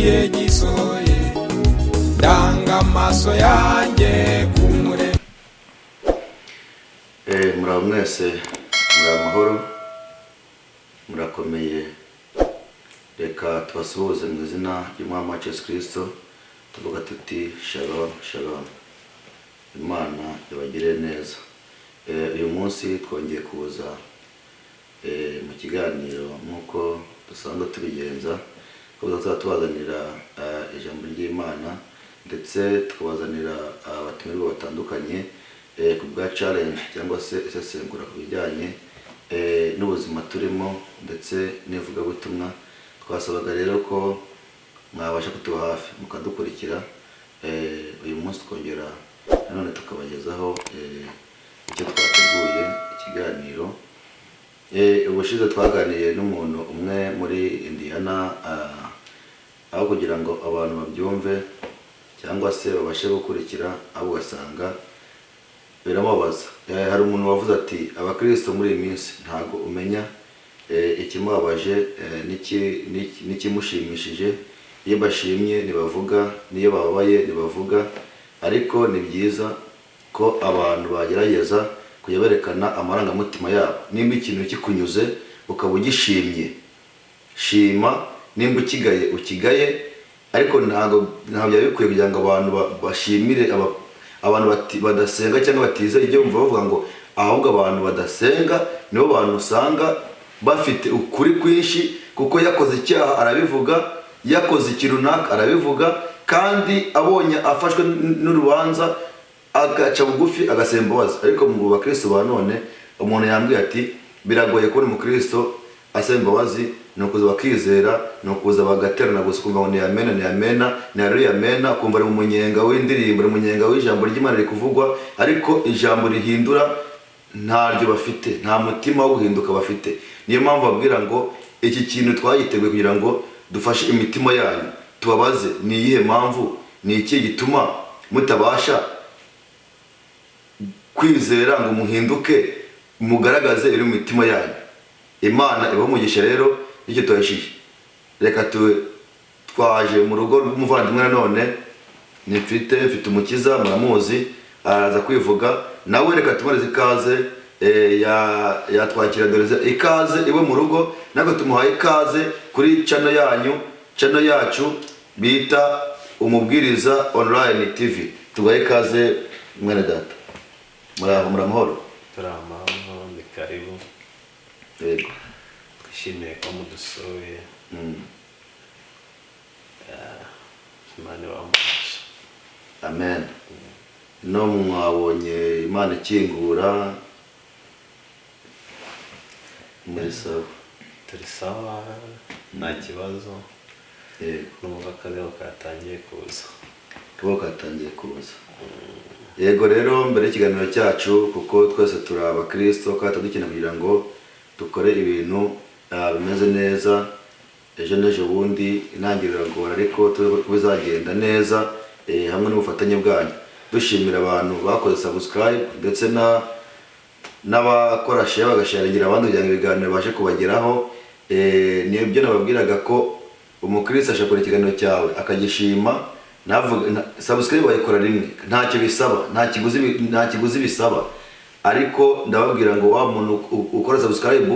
igihe gisohoye ndanga amaso yanjye kumure. Muraho mwese, muri amahoro, murakomeye. Reka tubasuhuze mu izina ry'Umwami wacu Yesu Kristo, tuvuga tuti shalom shalom. Imana yabagire neza. Uyu munsi twongeye kuza mu kiganiro nk'uko dusanzwe tubigenza, kuza tubazanira ijambo ry'Imana ndetse tukabazanira abatumirwa batandukanye ku bwa challenge cyangwa se isesengura ku bijyanye n'ubuzima turimo ndetse n'ivugabutumwa. Twasabaga rero ko mwabasha kutuba hafi mukadukurikira. Uyu munsi twongera nanone tukabagezaho icyo twateguye ikiganiro. Ubushize twaganiriye n'umuntu umwe muri Indiana, aho kugira ngo abantu babyumve cyangwa se babashe gukurikira, abo ugasanga biramubaza. Hari umuntu wavuze ati abakristo muri iyi minsi ntago umenya ikimubabaje n'ikimushimishije. Iyo bashimye ntibavuga, niyo bababaye ntibavuga, ariko ni byiza ko abantu bagerageza kujya berekana amarangamutima yabo. Nimba ikintu kikunyuze ukaba ugishimye, shima. Nimba ukigaye ukigaye, ariko ntabwo byari bikwiye kugira ngo abantu bashimire abantu badasenga cyangwa batize ibyo bumva bavuga ngo ahubwo abantu badasenga nibo bantu usanga bafite ukuri kwinshi, kuko yakoze icyaha arabivuga, yakoze ikintu runaka arabivuga, kandi abonye afashwe n'urubanza agaca bugufi agasaba imbabazi. Ariko mu bakristo ba none umuntu yambwiye ati biragoye kubona umukristo asaba imbabazi, ni ukuza bakizera, ni ukuza bagaterana gusa kumva ngo ni amena ni amena ni haleluya amena, kumva ari mu munyenga w'indirimbo, ari mu munyenga w'ijambo ry'Imana riri kuvugwa, ariko ijambo rihindura ntaryo bafite, nta mutima wo guhinduka bafite. Niyo mpamvu babwira ngo iki kintu twagiteguye kugira ngo dufashe imitima yanyu, tubabaze ni iyihe mpamvu, ni iki gituma mutabasha kwizera ngo muhinduke, mugaragaze iri mu mitima yanyu. Imana ibamugisha rero icyo tuyashije. Reka twaje mu rugo rw'umuvandimwe nanone, mfite umukiza, muramuzi, araza kwivuga nawe. Reka tumuhereze ikaze, yatwakira doreze ikaze iwe mu rugo, nako tumuhaye ikaze kuri channel yacu bita Umubwiriza Online TV. Tubaye ikaze mwene data. Muramahoro? Turamahoro, ni karibu. Yego. Twishimiye ko mudusuye. Imana ibamugisha. Amen. No mwabonye Imana ikingura muri sawa. Turi sawa, nta kibazo. N'umva akabeho katangiye kuza. Yego rero mbere y'ikiganiro cyacu, kuko twese turi abakristo kandi dukeneye kugira ngo dukore ibintu bimeze neza, ejo n'ejo bundi intangiriro iragora, ariko bizagenda neza hamwe n'ubufatanye bwanyu. Dushimira abantu bakoze subscribe ndetse n'abakora share bagasharingira abandi kugira ngo ibiganiro bashe kubageraho. Niyo byo nababwiraga ko umukristo ashakora ikiganiro cyawe akagishima, navuga subscribe bayikora rimwe, ntacyo bisaba, nta kiguzi bisaba. Ariko ndababwira ngo wa muntu ukora subscribe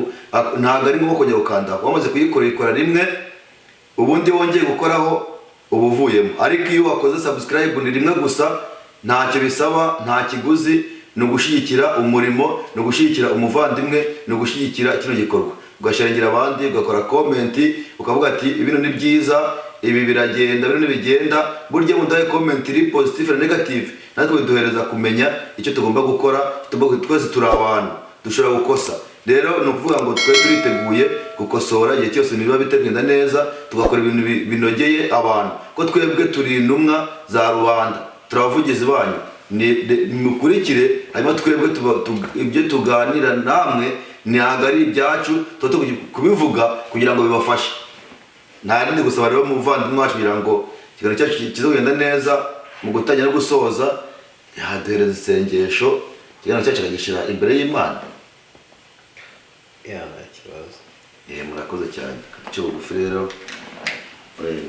ntabwo ari ngombwa kujya gukanda, wamaze kuyikora rimwe, ubundi wongeye gukoraho ubuvuyemo. Ariko iyo wakoze subscribe ni rimwe gusa, ntacyo bisaba, nta kiguzi, no gushyigikira umurimo, no gushyigikira umuvandimwe, no gushyigikira kino gikorwa. Ugasharingira abandi, ugakora comment, ukavuga ati ibintu ni byiza, ibi biragenda, ibintu bigenda. Burya mudahe comment iri positive na negative, natwe biduhereza kumenya icyo tugomba gukora. Twese turi abantu, dushobora gukosa. Rero ni ukuvuga ngo twe turiteguye gukosora igihe cyose niba bitagenda neza, tugakora ibintu binogeye abantu, ko twebwe turi intumwa za rubanda, turabavugizi banyu. Mukurikire, hanyuma twebwe ibyo tuganira namwe ntabwo ari ibyacu, tuba kubivuga kugira ngo bibafashe. Nta rindi gusaba rero muvandimwe wacu kugira ngo ikiganiro cyacu kizagenda neza. Mu gutangira no gusoza yaduhereza isengesho, ikiganiro cyacu akagishyira imbere y'Imana. Nta kibazo. Murakoze cyane. Cyo bugufi rero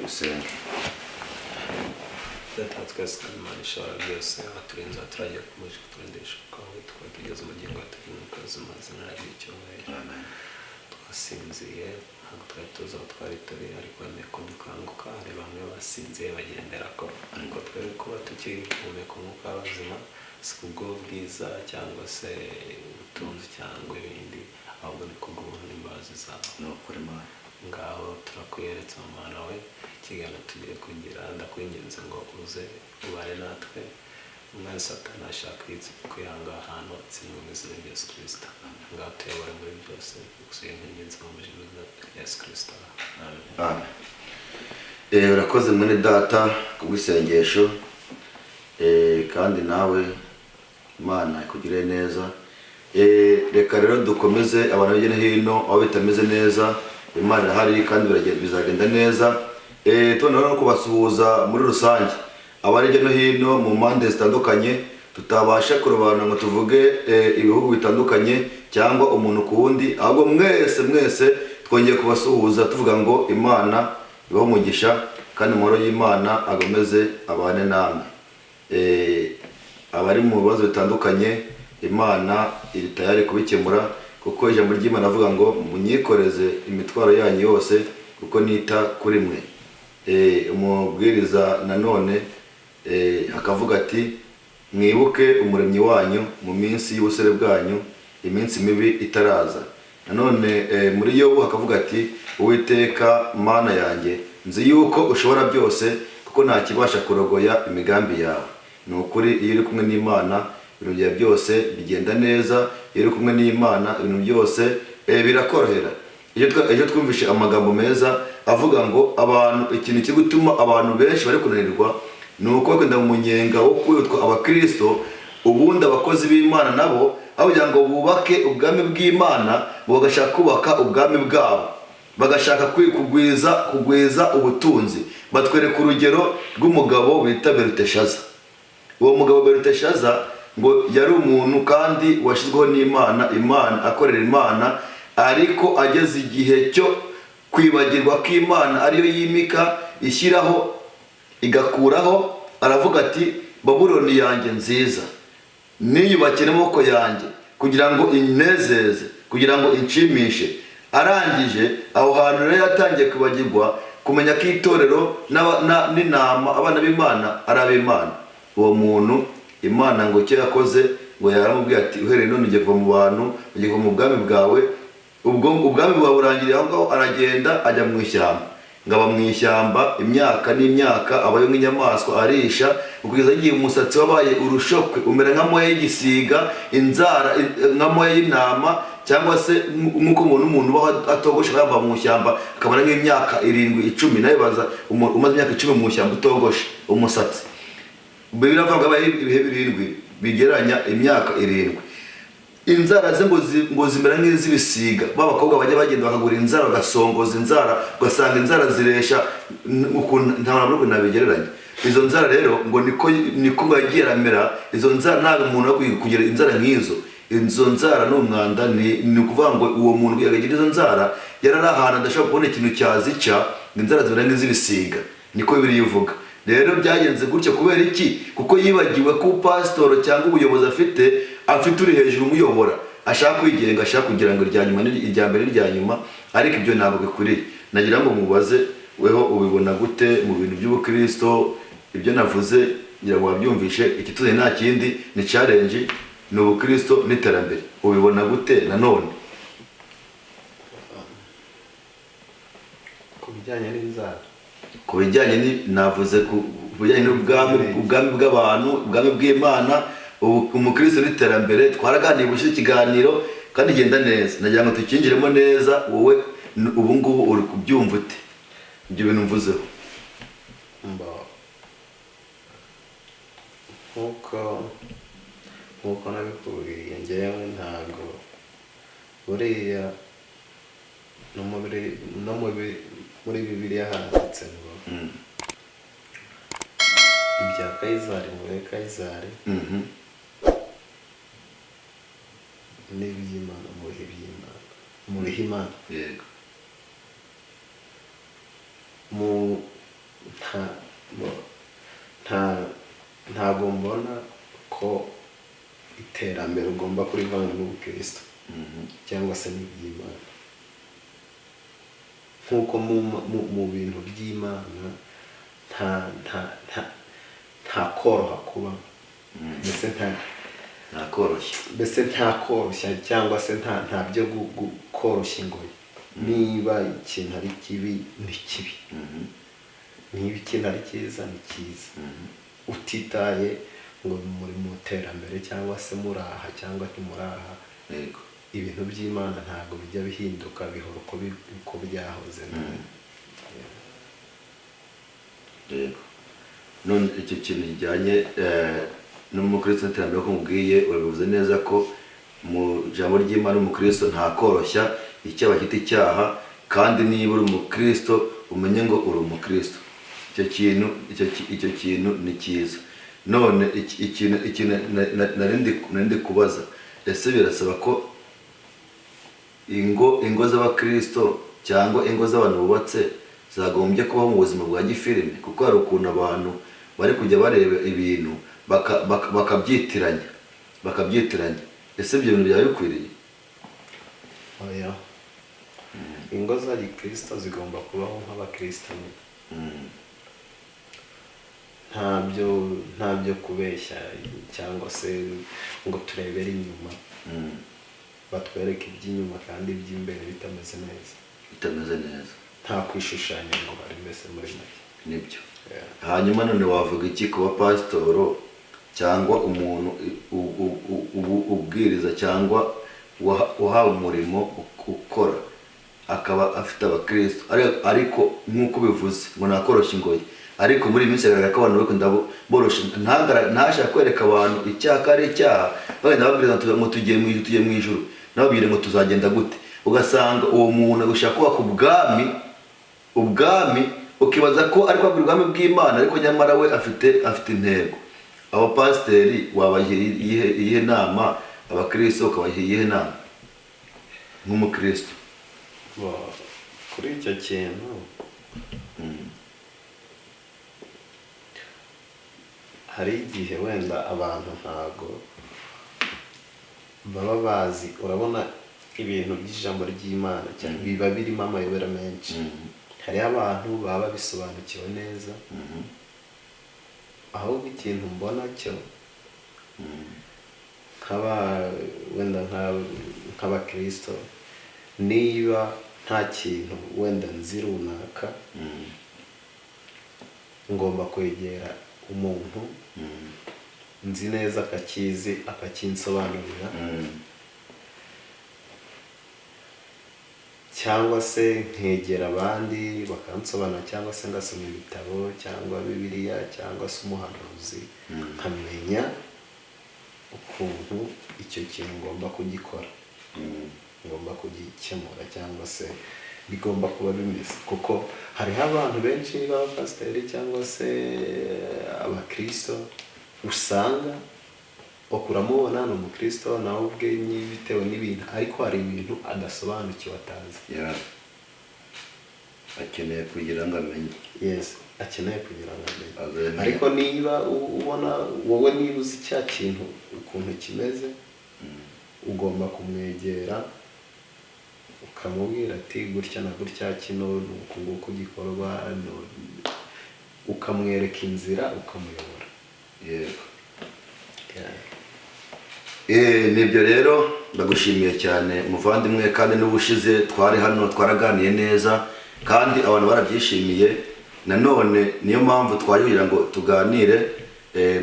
gusenga. data twese kandi Imana ishobora byose aturinze aturagira kumuje kuturindisha kwawe tukaba tugeze ubugingo turi mu kazi mazina ari icyubahiro twasinziye ntabwo twari tuzi aho twari turi ariko wemeye ko dukanguka hari bamwe basinziye bagendera ko ariko twebwe kuba tukihumeka umwuka w'abazima si kubw'ubwiza cyangwa se ubutunzi cyangwa ibindi ahubwo ni kubw'ubuntu n'imbabazi zawe ni ukuri Imana ngaho turakwiyeretse mu Mana we ikiganiro tugiye kugira ndakwinginze ngo uze ubare natwe umwana Satani ashaka kwihanga ahantu atsinzwe mu izina rya Yesu Kristo ngaho tuyobore muri byose gusuye nk'ingenzi mu izina rya Yesu Kristo amen. Urakoze mwene data kubw'isengesho kandi nawe Imana ikugire neza. Reka rero dukomeze abantu hirya no hino aho bitameze neza Imana irahari kandi bizagenda neza. Tunoneho no kubasuhuza muri rusange abari hirya no hino mu mpande zitandukanye tutabasha kurobanura ngo tuvuge ibihugu bitandukanye cyangwa umuntu ku wundi, ahubwo mwese twongeye kubasuhuza tuvuga ngo Imana ibahe umugisha kandi amahoro y'Imana agomeze abane namwe. Abari mu bibazo bitandukanye Imana iri tayari kubikemura kuko ijambo ry'Imana avuga ngo munyikoreze imitwaro yanyu yose kuko nita kuri mwe. Umubwiriza nanone akavuga ati mwibuke umuremyi wanyu mu minsi y'ubusore bwanyu iminsi mibi itaraza. Nanone muri Yobu akavuga ati Uwiteka Mana yanjye nzi yuko ushobora byose kuko nta kibasha kurogoya imigambi yawe. Ni ukuri iyo uri kumwe n'Imana ibintu byawe byose bigenda neza, iyo uri kumwe n'Imana ibintu byose birakorohera. Ejo twumvishe amagambo meza avuga ngo abantu ikintu cyo gutuma abantu benshi bari kunanirwa ni uko bakunda mu munyenga wo kwitwa abakristo, ubundi abakozi b'Imana nabo aho kugira ngo bubake ubwami bw'Imana bagashaka kubaka ubwami bwabo, bagashaka kugwiza ubutunzi. Batwereka urugero rw'umugabo bita Biteye. Uwo mugabo Biteye ngo yari umuntu kandi washyizweho n'Imana akorera Imana, ariko ageze igihe cyo kwibagirwa ko Imana ariyo yimika ishyiraho igakuraho, aravuga ati Babuloni yanjye nziza niyubakire amaboko yanjye kugira ngo inezeze, kugira ngo inshimishe. Arangije aho hantu rero yatangiye kwibagirwa kumenya ko itorero n'inama abana b'Imana ari ab'Imana. Uwo muntu Imana ngo icyo yakoze ngo yaramubwiye ati uhereye none ugiye kuva mu bantu ugiye kuva mu bwami bwawe. Ubwo ubwami bwawe burangiriye aho ngaho, aragenda ajya mu ishyamba, ngaba mu ishyamba imyaka n'imyaka abayo nk'inyamaswa arisha kugeza igihe umusatsi wabaye urushokwe umera nk'amoya y'igisiga, inzara nk'amoya y'intama, cyangwa se nk'uko umuntu ubaho atogoshe yava mu ishyamba akamara nk'imyaka 7-10. nawe baza umaze imyaka 10 mu ishyamba utogoshe umusatsi. Biravuga ngo abaye ibihe 7 bigeranya imyaka 7. Inzara ze ngo zimera nk'izibisiga. Babakobwa bajya bagenda bakagura inzara bagasongoza inzara, ugasanga inzara ziresha nta nabwo nabigereranya. Izo nzara rero ngo niko bagiye ramera. Izo nzara ntabwo umuntu akwiye kugira inzara nk'izo. Izo nzara n'umwanda ni ukuvuga ngo uwo muntu yagira izo nzara yarari ahantu adashobora kubona ikintu cyazica, inzara zimera nk'izibisiga, niko Bibiliya ivuga. Rero byagenze gutyo kubera iki? Kuko yibagiwe ko pastor cyangwa ubuyobozi afite uri hejuru umuyobora, ashaka kwigenga, ashaka kugira ngo irya mbere irya nyuma, ariko ibyo ntabwo bikwiriye. Nagira ngo mubaze weho ubibona gute mu bintu by'ubukristo? Ibyo navuze ngira ngo wabyumvishe. Ikituze nta kindi ni challenge, ni ubukristo n'iterambere. Ubibona gute nanone? kubijyanye n'inzara, kubijyanye navuze ku bijyanye n'ubwami bw'abantu, ubwami bw'Imana, umukristo n'iterambere. Twaraganiye bushyira ikiganiro kandi igenda neza. Nagira ngo tukinjiremo neza. Wowe ubu ngubu uri kubyumva ute ibyo bintu mvuzeho? nk'uko nabikubwiye njyewe ntabwo buriya no muri Bibiliya handitse ngo ibya Kayizari mube Kayizari, n'iby'Imana mubihe Imana. Yego. ntabwo mbona ko iterambere ugomba kurivanga n'ubukristo cyangwa se n'iby'Imana, nk'uko mu bintu by'Imana nta koroha kuba, mbese nta koroshya cyangwa se nta byo koroshya ingoyi. Niba ikintu ari kibi ni kibi, niba ikintu ari cyiza ni cyiza, utitaye ngo muri mu iterambere cyangwa se muraha cyangwa ntimuraha. Ibintu by'Imana ntabwo bijya bihinduka, bihora uko byahoze. None icyo kintu kijyanye n'umukristo n'iterambere ko mubwiye, urabivuze neza ko mu jambo ry'Imana umukristo nta koroshya icyaha cyita icyaha, kandi niba uri umukristo umenye ngo uri umukristo. Icyo kintu ni cyiza. None ikintu narindi kubaza, ese birasaba ko ingo z'abakristo cyangwa ingo z'abantu bubatse zagombye kubaho mu buzima bwa gifilime? Kuko hari ukuntu abantu bari kujya bareba ibintu bakabyitiranya. Ese ibyo bintu byaba bikwiriye? Oya, ingo za gikristo zigomba kubaho nk'abakristo. ntabyo kubeshya cyangwa se ngo turebere inyuma, batwereke iby'inyuma kandi iby'imbere bitameze neza, nta kwishushanya ngo bari mbese muri make. Nibyo. Hanyuma none wavuga iki ku bapasitoro cyangwa umuntu ubwiriza cyangwa uhawe umurimo ukora akaba afite abakristo, ariko nk'uko bivuze ngo nakoroshya ingoyi, ariko muri minsi yagaragara ko abantu bakunda borosha, ntashaka kwereka abantu icyaha ari icyaha, bagenda babwiriza ngo tugiye mu ijuru, nababwire ngo tuzagenda gute. Ugasanga uwo muntu ushaka kubaka ubwami ukibaza ko ari kwagura ubwami bw'Imana, ariko nyamara we afite intego. Abapasiteri wabaha iyihe nama? Abakristo ukabaha iyihe nama nk'umukristo? Kuri icyo kintu hari igihe wenda abantu ntago baba bazi, urabona ibintu by'ijambo ry'Imana cyane biba birimo amayobera menshi. Hariho abantu baba bisobanukiwe neza, ahubwo ikintu mbona cyo wenda nk'abakristo, niba nta kintu wenda nzi runaka, ngomba kwegera umuntu nzi neza akakizi akakinsobanurira, cyangwa se nkegera abandi bakansobanura, cyangwa se ngasoma ibitabo cyangwa Bibiliya cyangwa se umuhanuzi, nkamenya ukuntu icyo kintu ngomba kugikora, ngomba kugikemura cyangwa se bigomba kuba bimeze. Kuko hariho abantu benshi b'abapasiteri cyangwa se abakristo usanga ukuramubona ni umukristo nawe ubwe bitewe n'ibintu, ariko hari ibintu adasobanukiwe atazi. Akeneye kugira ngo amenye. Akeneye kugira ngo amenye. Ariko niba ubona wowe niba uzi cya kintu ukuntu kimeze, ugomba kumwegera ukamubwira ati gutya na gutya kino uku nguku gikorwa, ukamwereka inzira, ukamuyobora. Nibyo rero, ndagushimiye cyane muvandimwe, kandi n'ubushize twari hano twaraganiye neza kandi abantu barabyishimiye. Nanone niyo mpamvu twayuhira ngo tuganire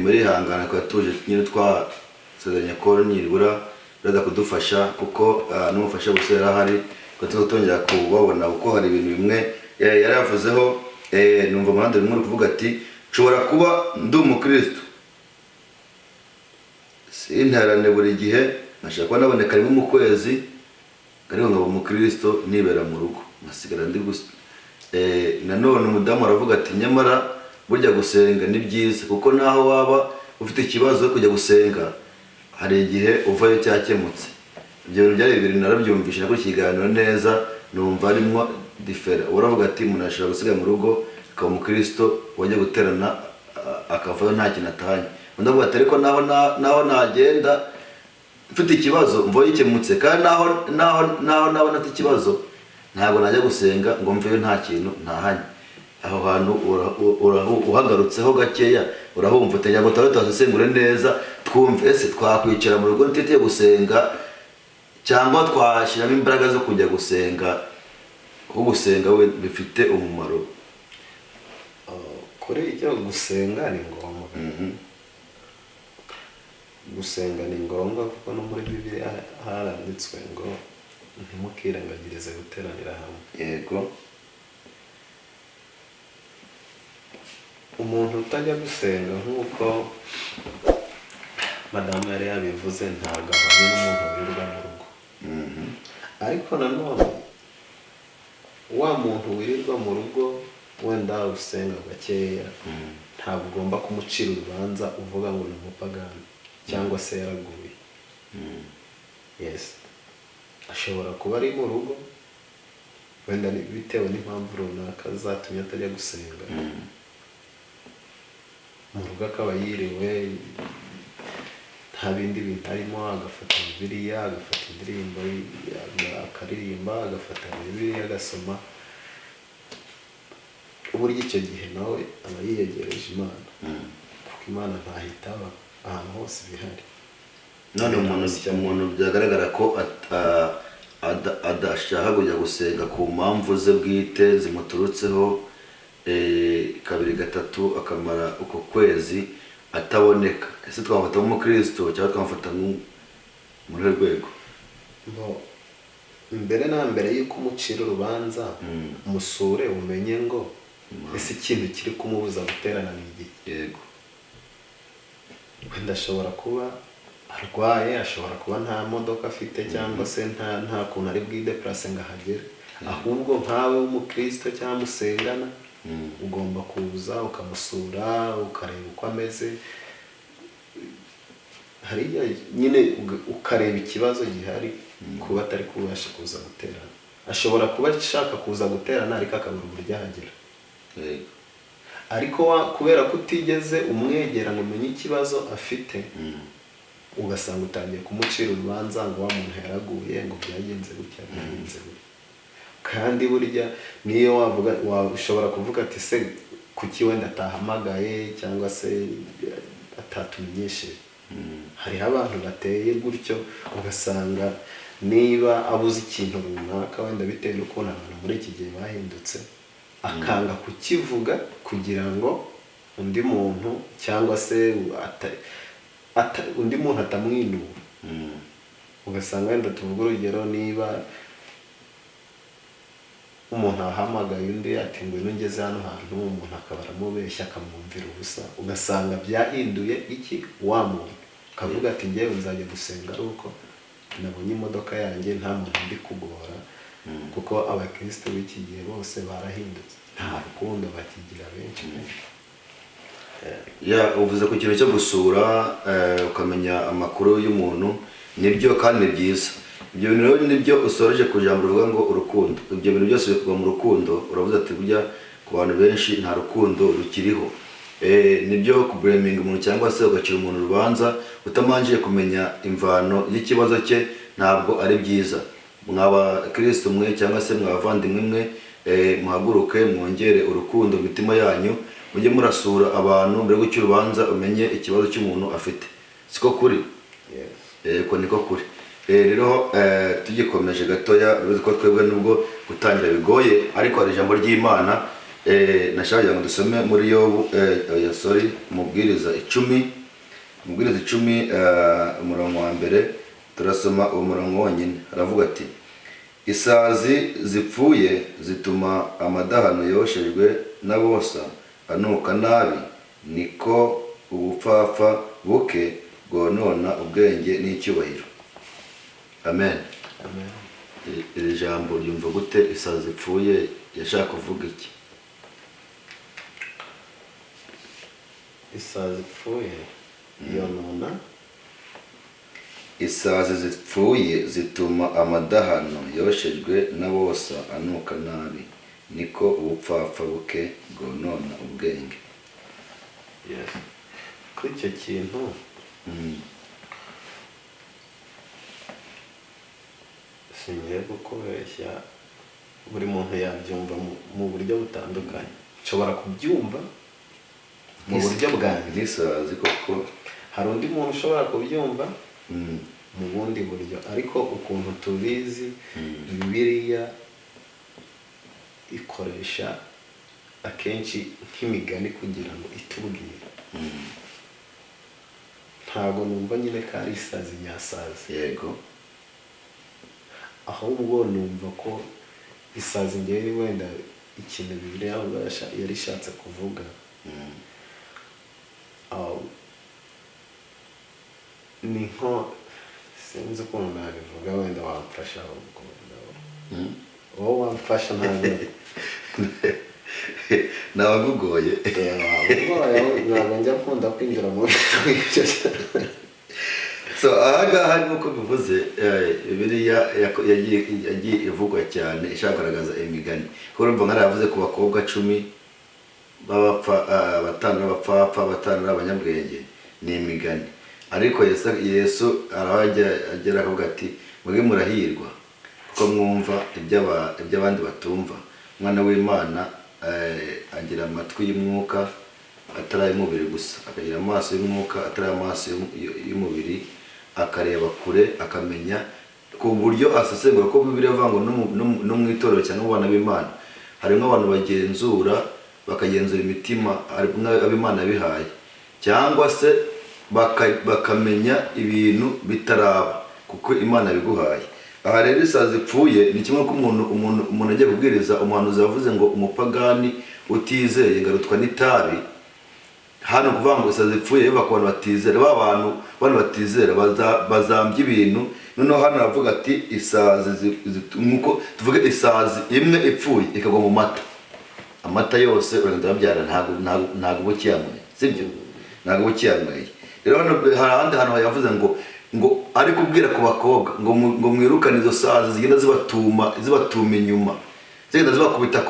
muri hangana kwa tuje nyine twasezeranya ko nibura baraza kudufasha, kuko n'umufasha gusera hari ko tuzotongera kubabona, kuko hari ibintu bimwe yaravuzeho. Numva umuhanda rimwe kuvuga ati nshobora kuba ndi umukristo sinterane buri gihe, nashaka kuba naboneka rimwe mu kwezi, ariko nkaba umukristo nibera mu rugo ngasigara ndi gusa. Nanone umudamu aravuga ati nyamara burya gusenga ni byiza, kuko naho waba ufite ikibazo kujya gusenga hari igihe uvayo cyakemutse. Ibyo bintu byari bibiri narabyumvise nako kiganiro neza, numva arimo difera. Uravuga ati umuntu ashobora gusiga mu rugo akaba umukristo wajya guterana akavayo nta kintu atahanye. Undi avuga ati ariko naho nagenda mfite ikibazo mvuye gikemutse, kandi naho nabona afite ikibazo ntabwo najya gusenga ngo mveyo nta kintu ntahanye. Aho hantu uhagarutseho gakeya urahumva utajya ngo tutasesengure neza twumve ese twakwicara mu rugo ntiteye gusenga cyangwa twashyiramo imbaraga zo kujya gusenga. Aho gusenga we bifite umumaro. Kuri icyo gusenga ni ngombwa. Gusenga ni ngombwa kuko no muri Bibiliya haranditswe ngo ntimukirengagirize guteranira hamwe. Yego. Umuntu utajya gusenga nk'uko madamu yari yabivuze ntabwo ahanye n'umuntu wirirwa mu rugo. Ariko nanone wa muntu wirirwa mu rugo wenda usenga gakeya ntabwo ugomba kumucira urubanza uvuga ngo ni umupagani cyangwa se yaraguye. Yes, ashobora kuba ari mu rugo wenda bitewe n'impamvu runaka zatumye atajya gusenga. Mu rugo akaba yiriwe nta bindi bintu arimo, agafata Bibiliya, agafata indirimbo akaririmba, agafata Bibiliya agasoma. Uburyo icyo gihe nawe aba yiyegereje Imana, kuko Imana ntahitaba ahantu hose bihari. None umuntu byagaragara ko adashaka kujya gusenga ku mpamvu ze bwite zimuturutseho, kabiri gatatu akamara uko kwezi ataboneka. Ese twamufata nk'umukristo cyangwa twamufata muri rwego? Mbere na mbere yuko umucira urubanza musure umenye ngo ese ikintu kiri kumubuza guterana ni iki. Yego. Wenda ashobora kuba arwaye, ashobora kuba nta modoka afite cyangwa se nta kuntu ari bwideplace ngo ahagere. Ahubwo nkawe w'umukristo cyangwa musengana ugomba kuza ukamusura ukareba uko ameze. Hariya nyine ukareba ikibazo gihari kuba atari kubasha kuza guterana. Ashobora kuba ashaka kuza guterana ariko akabura uburyo ahagera. Ariko kubera ko utigeze umwegera ngo umenye ikibazo afite, ugasanga utangiye kumucira urubanza ngo wa muntu yaraguye, ngo byagenze gutya byagenze gutya. Kandi burya niyo ushobora kuvuga ati se kuki wenda atahamagaye cyangwa se atatumenyesheje. Hariho abantu bateye gutyo ugasanga niba abuze ikintu runaka wenda bitewe n'ukuntu abantu muri iki gihe bahindutse, akanga kukivuga kugira ngo undi muntu cyangwa se undi muntu atamwinura. Ugasanga wenda tuvuga urugero, niba umuntu ahamagaye undi ati ngwino ngeze hano hantu, umuntu akaba aramubeshya akamwumvira ubusa, ugasanga byahinduye iki wa muntu. Akavuga ati ngewe nzajya gusenga ari uko nabonye imodoka yanjye nta muntu ndi kugora, kuko abakristo b'iki gihe bose barahindutse, nta rukundo bakigira benshi. Uvuze ku kintu cyo gusura ukamenya amakuru y'umuntu, nibyo kandi ni byiza. Ibyo bintu rero nibyo usoreje ku jambo rivuga ngo urukundo. Ibyo bintu byose bikorwa mu rukundo. Uravuze ati burya ku bantu benshi nta rukundo rukiriho. Nibyo kubreminga umuntu cyangwa se ugacira umuntu urubanza utamanjiye kumenya imvano y'ikibazo cye ntabwo ari byiza. Mwaba Kristo mwe cyangwa se mwavandimwe mwe, muhaguruke mwongere urukundo mu mitima yanyu, mujye murasura abantu mbere yo gucira urubanza umenye ikibazo cy'umuntu afite. Siko kuri? Ko niko kuri. Rero tugikomeje gatoya, bivuze ko twebwe nubwo gutangira bigoye, ariko hari ijambo ry'Imana nashaka ngo dusome muri Yobu, Mubwiriza 10 umurongo wa mbere. Turasoma uwo murongo wonyine. Aravuga ati, isazi zipfuye zituma amadahano yoshejwe n'abosa anuka nabi, niko ubupfapfa buke bwonona ubwenge n'icyubahiro. Amen. Iri jambo ryumva gute? Isazi zipfuye yashaka kuvuga iki? Isazi zipfuye yonona. Isazi zipfuye zituma amadahano yoshejwe n'abosa anuka nabi, niko ubupfapfa buke bwonona ubwenge. Yes. kuri icyo kintu singiye kukubeshya, buri muntu yabyumva mu buryo butandukanye. Nshobora kubyumva mu buryo bwanjye n'isazi koko, hari undi muntu ushobora kubyumva mu bundi buryo, ariko ukuntu tubizi Bibiliya ikoresha akenshi nk'imigani kugira ngo itubwire. Ntabwo numva nyine ko ari isazi nyasazi, yego, ahubwo numva ko isazi ngewe wenda ikintu Bibiliya yari ishatse kuvuga ni nko, sinzi ukuntu nabivuga, wenda wamfasha wowe wamfasha. Ntabwo nabagugoye ntabwo njya nkunda kwinjira mu bintu. so ahangaha nk'uko bivuze Bibiliya yagiye ivugwa cyane ishaka kugaragaza imigani. kuko urumva nk'aravuze ku bakobwa 10 b'abapfa, 5 b'abapfapfa, 5 b'abanyabwenge, ni imigani. Ariko Yesu arahagera akavuga ati mwebwe murahirwa kuko mwumva iby'abandi batumva. Umwana w'Imana agira amatwi y'umwuka atari ay'umubiri gusa, akagira amaso y'umwuka atari amaso y'umubiri, akareba kure, akamenya ku buryo asesengura. ko Bibiliya ivuga ngo no mu itorero cyangwa mu bana b'Imana harimo abantu bagenzura, bakagenzura imitima ab'Imana bihaye, cyangwa se bakamenya ibintu bitaraba kuko Imana biguhaye. Aha rero isazi ipfuye ni kimwe ko umuntu agiye kubwiriza, umuhanuzi yavuze ngo umupagani utizeye ngarutwa n'itabi. Hano kuvuga ngo isazi ipfuye biva ku bantu batizera, bantu batizera bazambya ibintu. Noneho hano aravuga ati isazi nkuko tuvuga isazi imwe ipfuye ikagwa mu mata, amata yose uragenda babyara, ntago bukiyanyweye, sibyo? Ntago bukiyanyweye. Rero hano hari ahandi hantu yavuze ngo ari kubwira ku bakobwa ngo mwirukane izo sazi zigenda zibatuma inyuma, zigenda zibakubita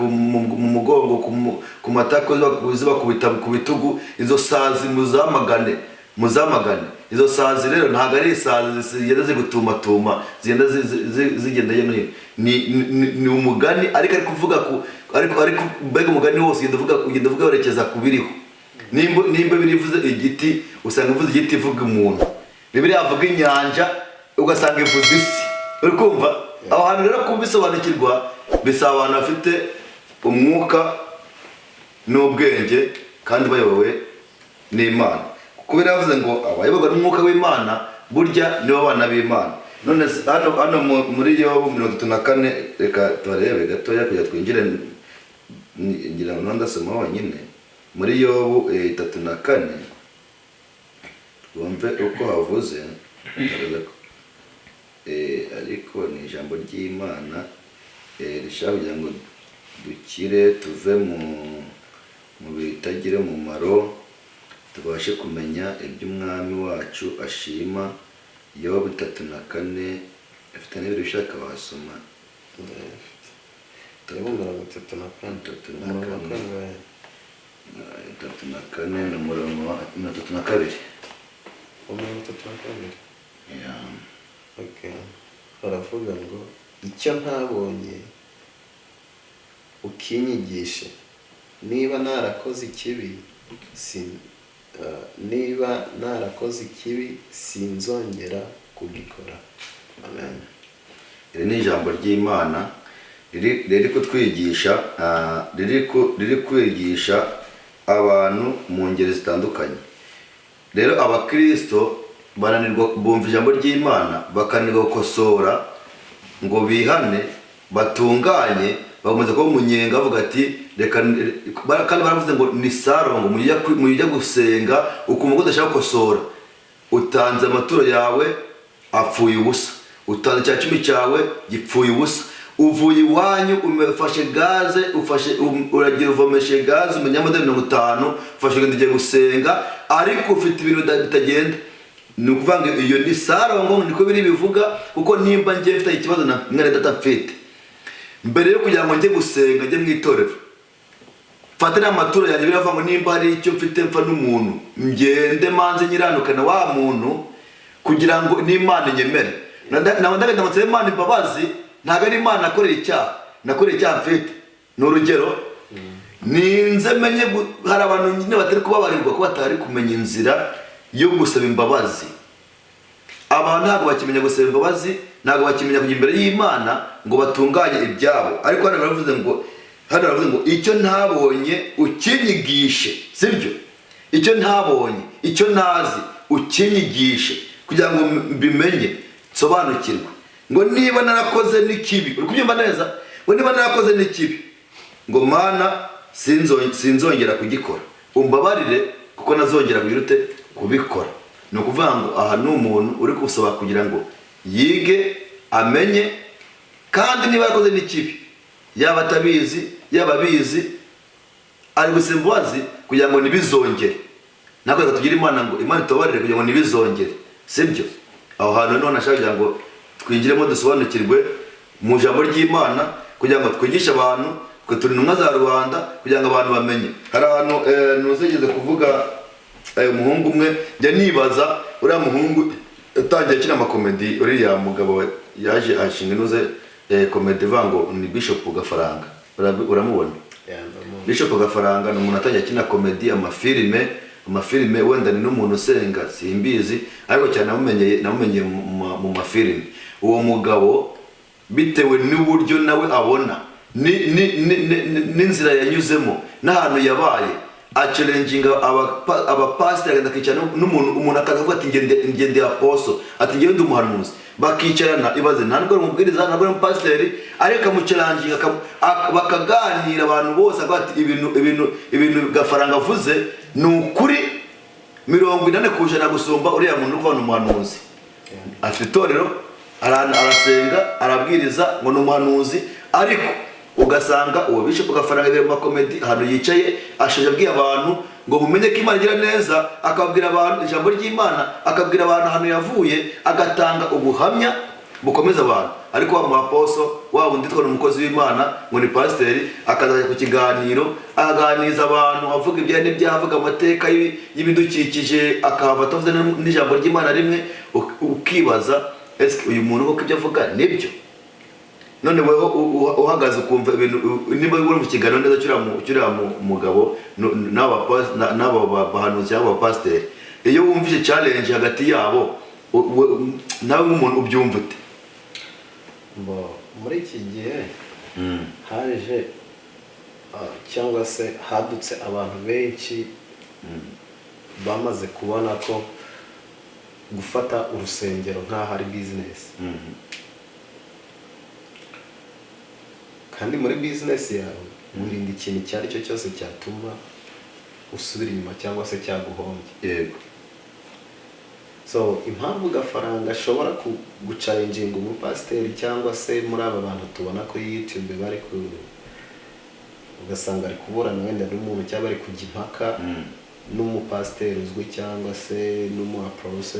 mu mugongo, ku matako, zibakubita ku bitugu. Izo sazi muzamagane. Izo sazi rero ntabwo ari isazi zigenda zigutumatuma, zigenda zigenda hino. Ni umugani ariko ari kuvuga ariko mbega umugani wose ugenda uvuga werekeza ku biriho. Nimba birivuze igiti usanga ivuze igiti, ivuga umuntu. Bibiliya avuga inyanja ugasanga ivuze isi. Uri kumva? Aho hantu rero kubisobanukirwa bisaba abantu bafite umwuka n'ubwenge kandi bayobowe n'Imana. Kuko biravuze ngo abayoborwa n'umwuka w'Imana burya nibo bana b'Imana. None hano muri Yobu 34, reka turebe gatoya kugira twinjire, ngira ngo ndasoma wenyine muri Yobu 34 wumve uko havuze. Ariko ni ijambo ry'Imana rishaka kugira ngo dukire, tuve mu bitagira umumaro, tubashe kumenya iby'umwami wacu ashima. Yobu 34 afite n'ibiri ushaka wasoma. Baravuga ngo icyo ntabonye ukinyigishe, niba narakoze ikibi sinzongera kugikora. Amen. Iri ni ijambo ry'Imana riri kutwigisha, riri kwigisha abantu mu ngeri zitandukanye. Rero abakristo bananirwa bumva ijambo ry'Imana, bakanirwa gukosora ngo bihane, batunganye, bakomeza kuba umunyenga bavuga ati reka, kandi baravuze ngo ni sarongo mujya gusenga ukumva ko udashaka gukosora. Utanze amaturo yawe apfuye ubusa, utanze cya 10 cyawe gipfuye ubusa. Uvuye iwanyu umefashe gaze, uragiye uvomeshe gaze umenya $50, ufashe ngo ndiye gusenga ariko ufite ibintu bitagenda. Ni ukuvuga ngo iyo ni sarongo, niko biri bivuga. Kuko nimba ngiye mfite ikibazo na mwene data mfite, mbere yo kugira ngo njye gusenga njye mu itorero, mfate n'amaturo yanjye birava ngo nimba hari icyo mfite mfa n'umuntu ngende manze nyiranukana wa muntu kugira ngo n'Imana inyemere. Nawe ndamutse Imana imbabazi, ntabwo ari Imana nakorera icyaha mfite. Ni urugero ninze menye hari abantu nyine batari kubabarirwa ko batari kumenya inzira yo gusaba imbabazi. Abantu ntabwo bakimenya gusaba imbabazi, ntabwo bakimenya kujya imbere y'Imana ngo batunganye ibyabo. Ariko hano baravuze ngo icyo ntabonye ukinyigishe, sibyo? Icyo ntabonye, icyo ntazi ukinyigishe kugira ngo mbimenye, nsobanukirwe. Ngo niba narakoze n'ikibi, uri kubyumva neza? Ngo niba narakoze n'ikibi, ngo Mana sinzongera kugikora, umbabarire kuko nazongera kubikora. Ni ukuvuga ngo aha ni umuntu uri gusaba kugira ngo yige amenye, kandi niba yakoze n'ikibi, yaba atabizi yaba abizi, ari gusaba imbabazi kugira ngo ntibizongere. Nako tugire Imana ngo Imana itubabarire kugira ngo ntibizongere, sibyo? Aho hantu none nashaka kugira ngo twinjiremo dusobanukirwe mu jambo ry'Imana, kugira ngo twigishe abantu, twe turi intumwa za rubanda kugira ngo abantu bamenye. Hari ahantu nuzigeze kuvuga umuhungu umwe, njya nibaza uriya muhungu yatangiye akina amakomedi, uriya mugabo yaje ashinga inuze komedi vango ni Bishop Gafaranga, uramubona? Bishop Gafaranga ni umuntu atangiye akina komedi, amafilime wenda ni n'umuntu usenga simbizi, ariko cyane namumenye mu mafilime. Uwo mugabo bitewe n'uburyo nawe abona n'inzira yanyuzemo n'ahantu yabaye, acalenginga abapasiteri, agenda akicara umuntu akavuga ati ngende aposo, ati ngende umuhanuzi, bakicarana ibaze nta nubwo umubwiriza, ntabwo umupasiteri, ariko amucalenginga bakaganira abantu bose, ati ibintu Gafaranga avuze ni ukuri 40% gusumba uriya muntu uvana umuhanuzi. Afite itorero, arasenga, arabwiriza ngo ni umuhanuzi, ariko ugasanga uwo Bishop Gafaranga biri mu makomedi ahantu yicaye ashaje abwiye abantu ngo mumenye ko Imana igira neza, akabwira abantu ijambo ry'Imana, akabwira abantu ahantu yavuye, agatanga ubuhamya bukomeza abantu. Ariko wa muaposo wa wundi twari umukozi w'Imana ngo ni pasiteri, akazajya ku kiganiro aganiriza abantu, avuga ibya n'ibyaha, avuga amateka y'ibidukikije, akahava atavuze n'ijambo ry'Imana rimwe. Ukibaza ese uyu muntu koko ibyo avuga nibyo? None weho uhagaze ukumva ibintu, niba uri mu kiganiro neza cyura mugabo n'abo bahanuzi cyangwa abapasiteri, iyo wumvise challenge hagati yabo, nawe nk'umuntu ubyumva ute? Muri iki gihe haje cyangwa se hadutse abantu benshi bamaze kubona ko gufata urusengero nk'aho ari business. Kandi muri business yawe wirinda ikintu icyo ari cyo cyose cyatuma usubira inyuma cyangwa se cyaguhombye. Yego. So impamvu Gafaranga ashobora gucalenginga umupasiteri cyangwa se muri aba bantu tubona ko YouTube bari ugasanga ari kuburana wenda n'umuntu cyangwa ari kujya impaka n'umupasiteri uzwi cyangwa se n'umuaposo,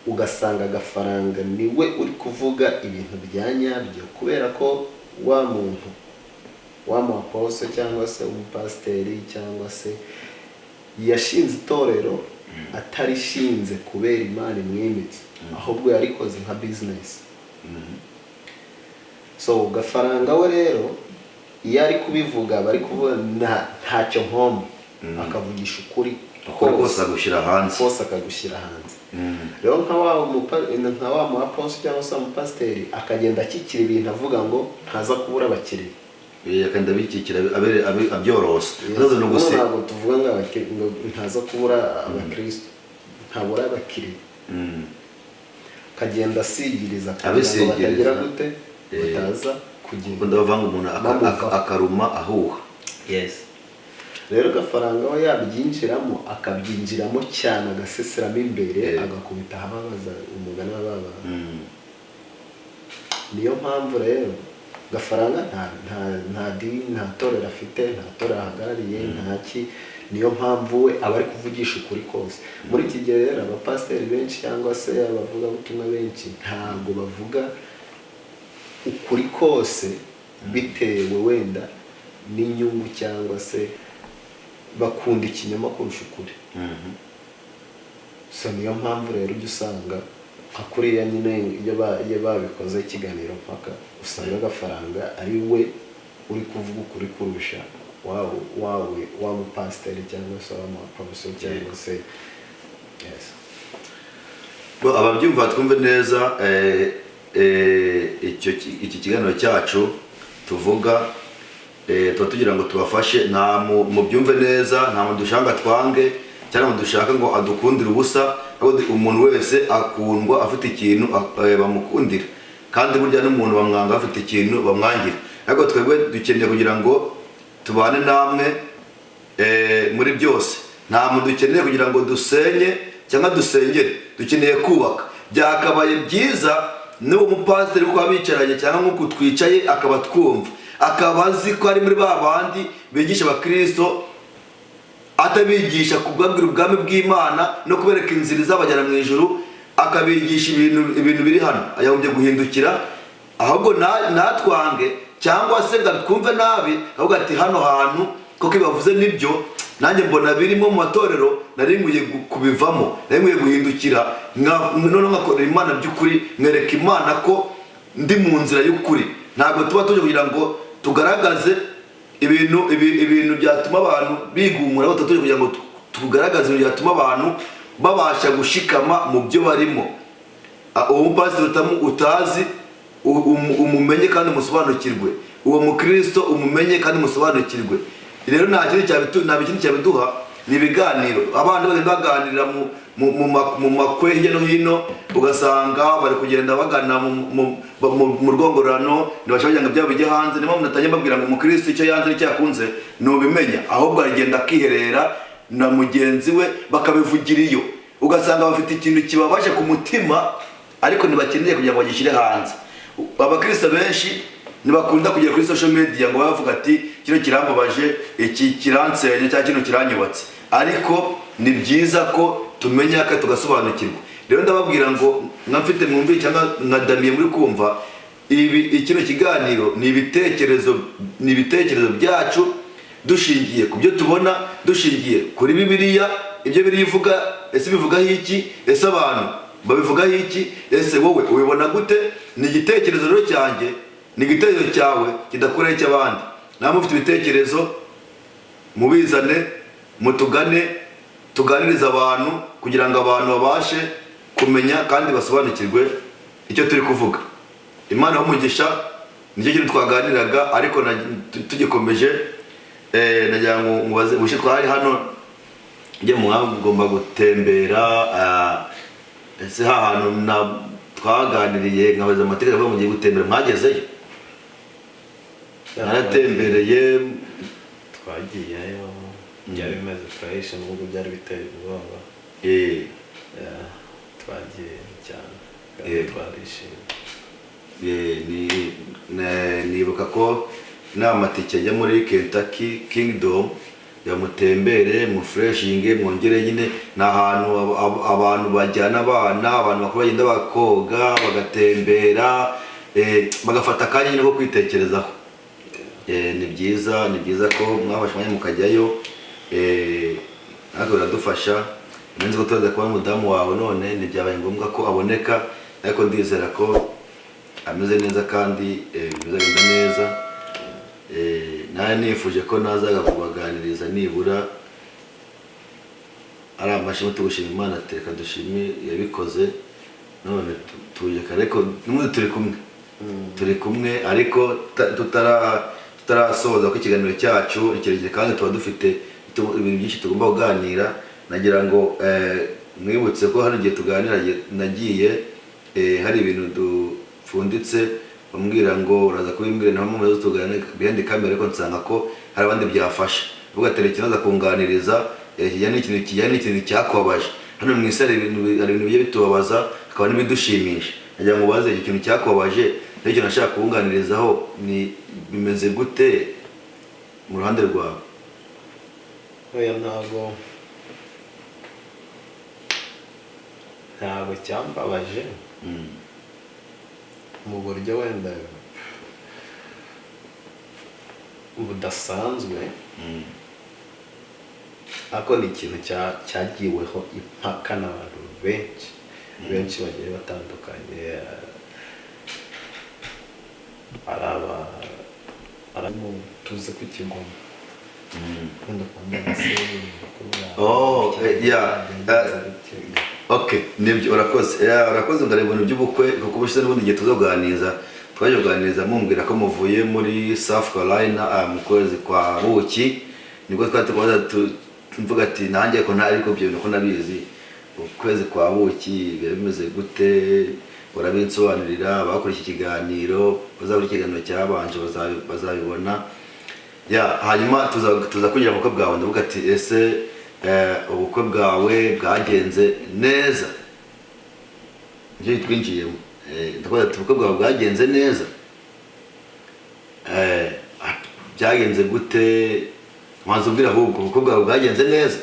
ugasanga Gafaranga niwe uri kuvuga ibintu bya nyabyo, kubera ko wa muntu wa muaposo cyangwa se umupasiteri cyangwa se yashinze itorero atarishinze kubera Imana imwimitse, ahubwo yarikoze nka business. So Gafaranga we rero iyo ari kubivuga bari kuvuga ntacyo nkombe, akavugisha ukuri kose agushyira hanze. Rero nka wa muaposo cyangwa se umupasiteri akagenda akikira ibintu avuga ngo ntaza kubura abakiriya, akanda bikikira abyorosa. Ntabwo tuvuga ngo ntaza kubura abakristo, ntabura abakiriya, kagenda asigiriza kugira ngo batagira gute, bataza kugenda ndavanga umuntu akaruma ahuha. Yes. Rero Gafaranga we yabyinjiramo, akabyinjiramo cyane, agaseseramo imbere, agakubita ahababaza umugani w'ababa. Niyo mpamvu rero Gafaranga nta torero afite, nta torero ahagarariye, ntaki. Niyo mpamvu we aba ari kuvugisha ukuri kose. Muri iki gihe rero abapasiteri benshi cyangwa se abavuga ubutumwa benshi ntabwo bavuga ukuri kose, bitewe wenda n'inyungu cyangwa se bakunda ikinyoma kurusha ukuri. So niyo mpamvu rero ujya usanga nka kuriya nyine iyo babikoze ikiganiro mpaka usanga agafaranga ari we uri kuvuga ukuri kurusha wa mupasiteri cyangwa se wa muprofesor cyangwa se yes. Ababyumva twumve neza iki kiganiro cyacu tuvuga tuba tugira ngo tubafashe, nta mu byumve neza, nta mu dushaka twange cyangwa dushaka ngo adukundire ubusa. Umuntu wese akundwa afite ikintu bamukundira, kandi burya n'umuntu bamwanga afite ikintu bamwangira. Ariko twebwe dukeneye kugira ngo tubane namwe muri byose. Nta muntu dukeneye kugira ngo dusenye cyangwa dusengere, dukeneye kubaka. Byakabaye byiza n'uwo mupasiteri uko abicaranye cyangwa nk'uko twicaye akaba twumva, akaba azi ko ari muri ba bandi bigisha abakristo, atabigisha kubwabwira ubwami bw'Imana no kubereka inzira izabajyana mu ijuru, akabigisha ibintu biri hano. Ayagombye guhindukira ahubwo natwange cyangwa se twumve nabi, ahubwo ati hano hantu koko bavuze nibyo, nanjye mbona birimo mu matorero, nari nkwiye kubivamo, nari nkwiye guhindukira none ngakorera Imana by'ukuri, mwereka Imana ko ndi mu nzira y'ukuri. Ntabwo tuba tuje kugira ngo tugaragaze ibintu byatuma abantu bigumura, ahubwo tuje kugira ngo tugaragaze ibintu byatuma abantu babasha gushikama mu byo barimo. Uwo mupasiteri utazi umumenye kandi umusobanukirwe, uwo mukristo umumenye kandi umusobanukirwe. Rero nta kintu cyabiduha ni ibiganiro. Abandi bagenda baganirira mu makwe hirya no hino, ugasanga bari kugenda bagana mu rwongorano, ntibashobora ngo byabo bijye hanze. Niyo mpamvu natangiye mbabwira ngo umukristo icyo yanze n'icyo yakunze ntubimenya, ahubwo aragenda akiherera na mugenzi we bakabivugira iyo. Ugasanga bafite ikintu kibabaje ku mutima ariko ntibakeneye kugira ngo bagishyire hanze. Abakristo benshi ntibakunda kugera kuri social media ngo bavuga ati kino kirambabaje, iki kiransenye cyangwa kino kiranyubatse. Ariko ni byiza ko tumenya ko tugasobanukirwa. Rero ndababwira ngo mfite mwumvi cyangwa nkadamiye muri kumva kino kiganiro ni ibitekerezo byacu, dushingiye ku byo tubona, dushingiye kuri Bibiliya, ibyo biri ivuga. Ese bivugaho iki? Ese abantu babivugaho iki? Ese wowe ubibona gute? Ni igitekerezo rero cyanjye, ni igitekerezo cyawe kidakureye cy'abandi. Namwe mufite ibitekerezo mubizane, mutugane, tuganiriza abantu kugira ngo abantu babashe kumenya kandi basobanukirwe icyo turi kuvuga. Imana y'umugisha nicyo kintu twaganiraga, ariko tugikomeje nagira ngo mubaze ubushe twari hano njye mugomba gutembera. Ese hantu twaganiriye nkabaza amategeko avuga mugiye gutembera, mwagezeyo? Naratembereye, twagiyeyo, byari bimeze fresh nubwo byari biteye ubwoba. Twagiye cyane kandi twarishimye. Nibuka ko n'amatike ajya muri Kentucky Kingdom yamutembere mu freshinge mwongere nyine. Ni ahantu abantu bajyana abana, abantu bakuru bagenda bakoga bagatembera, bagafata akanya nyine ko kwitekerezaho. Ni byiza ko mwabashanye mukajyayo, natwe biradufasha. Nzi ko tuza kuba umudamu wawe none ntibyabaye ngombwa ko aboneka, ariko ndizera ko ameze neza kandi bizagenda neza. Nawe nifuje ko nazaga kubaganiriza nibura ari amashimwe tugushima Imana, reka dushime yabikoze. None tuje kare ko turi kumwe ariko tutarasoza ko ikiganiro cyacu kirekire kandi tuba dufite ibintu byinshi tugomba kuganira. Nagira ngo mwibutse ko hano igihe tuganira nagiye hari ibintu dupfunditse, bambwira ngo uraza kubimbwira naho mumaze tuganira behind camera, ariko nsanga ko hari abandi byafasha. Vuga tereke naza kunganiriza kijyanye n'ikintu cyakubabaje. Hano mu isi hari ibintu bigiye bitubabaza, hakaba n'ibidushimisha. Nagira ngo baze ikintu cyakubabaje n'icyo nashaka kunganirizaho ni bimeze gute mu ruhande rwawe? Oya, ntabwo cyambabaje mu buryo wenda budasanzwe ako ni ikintu cyagiweho impaka n'abantu benshi bagiye batandukanye arimo tuze ku Kigoma okay nibyo urakoze ndareba ibintu by'ubukwe kuko ubushize n'ubundi gihe tuzoganiriza twaje kuganiriza mumbwira ko muvuye muri South Carolina mu kwezi kwa buki nibwo twatwaza mvuga ati nanjye ko ntari ko byo ko nabizi ukwezi kwa buki bimeze gute urabinsobanurira bakora iki kiganiro bazabura ikiganiro cyabanje bazabibona hanyuma tuza kugira ubukwe bwawe ndavuga ati ese ubukwe bwawe bwagenze neza njye twinjiyemo ndavuga ati ubukwe bwawe bwagenze neza byagenze gute mwanze ubwira ahubwo ubukwe bwawe bwagenze neza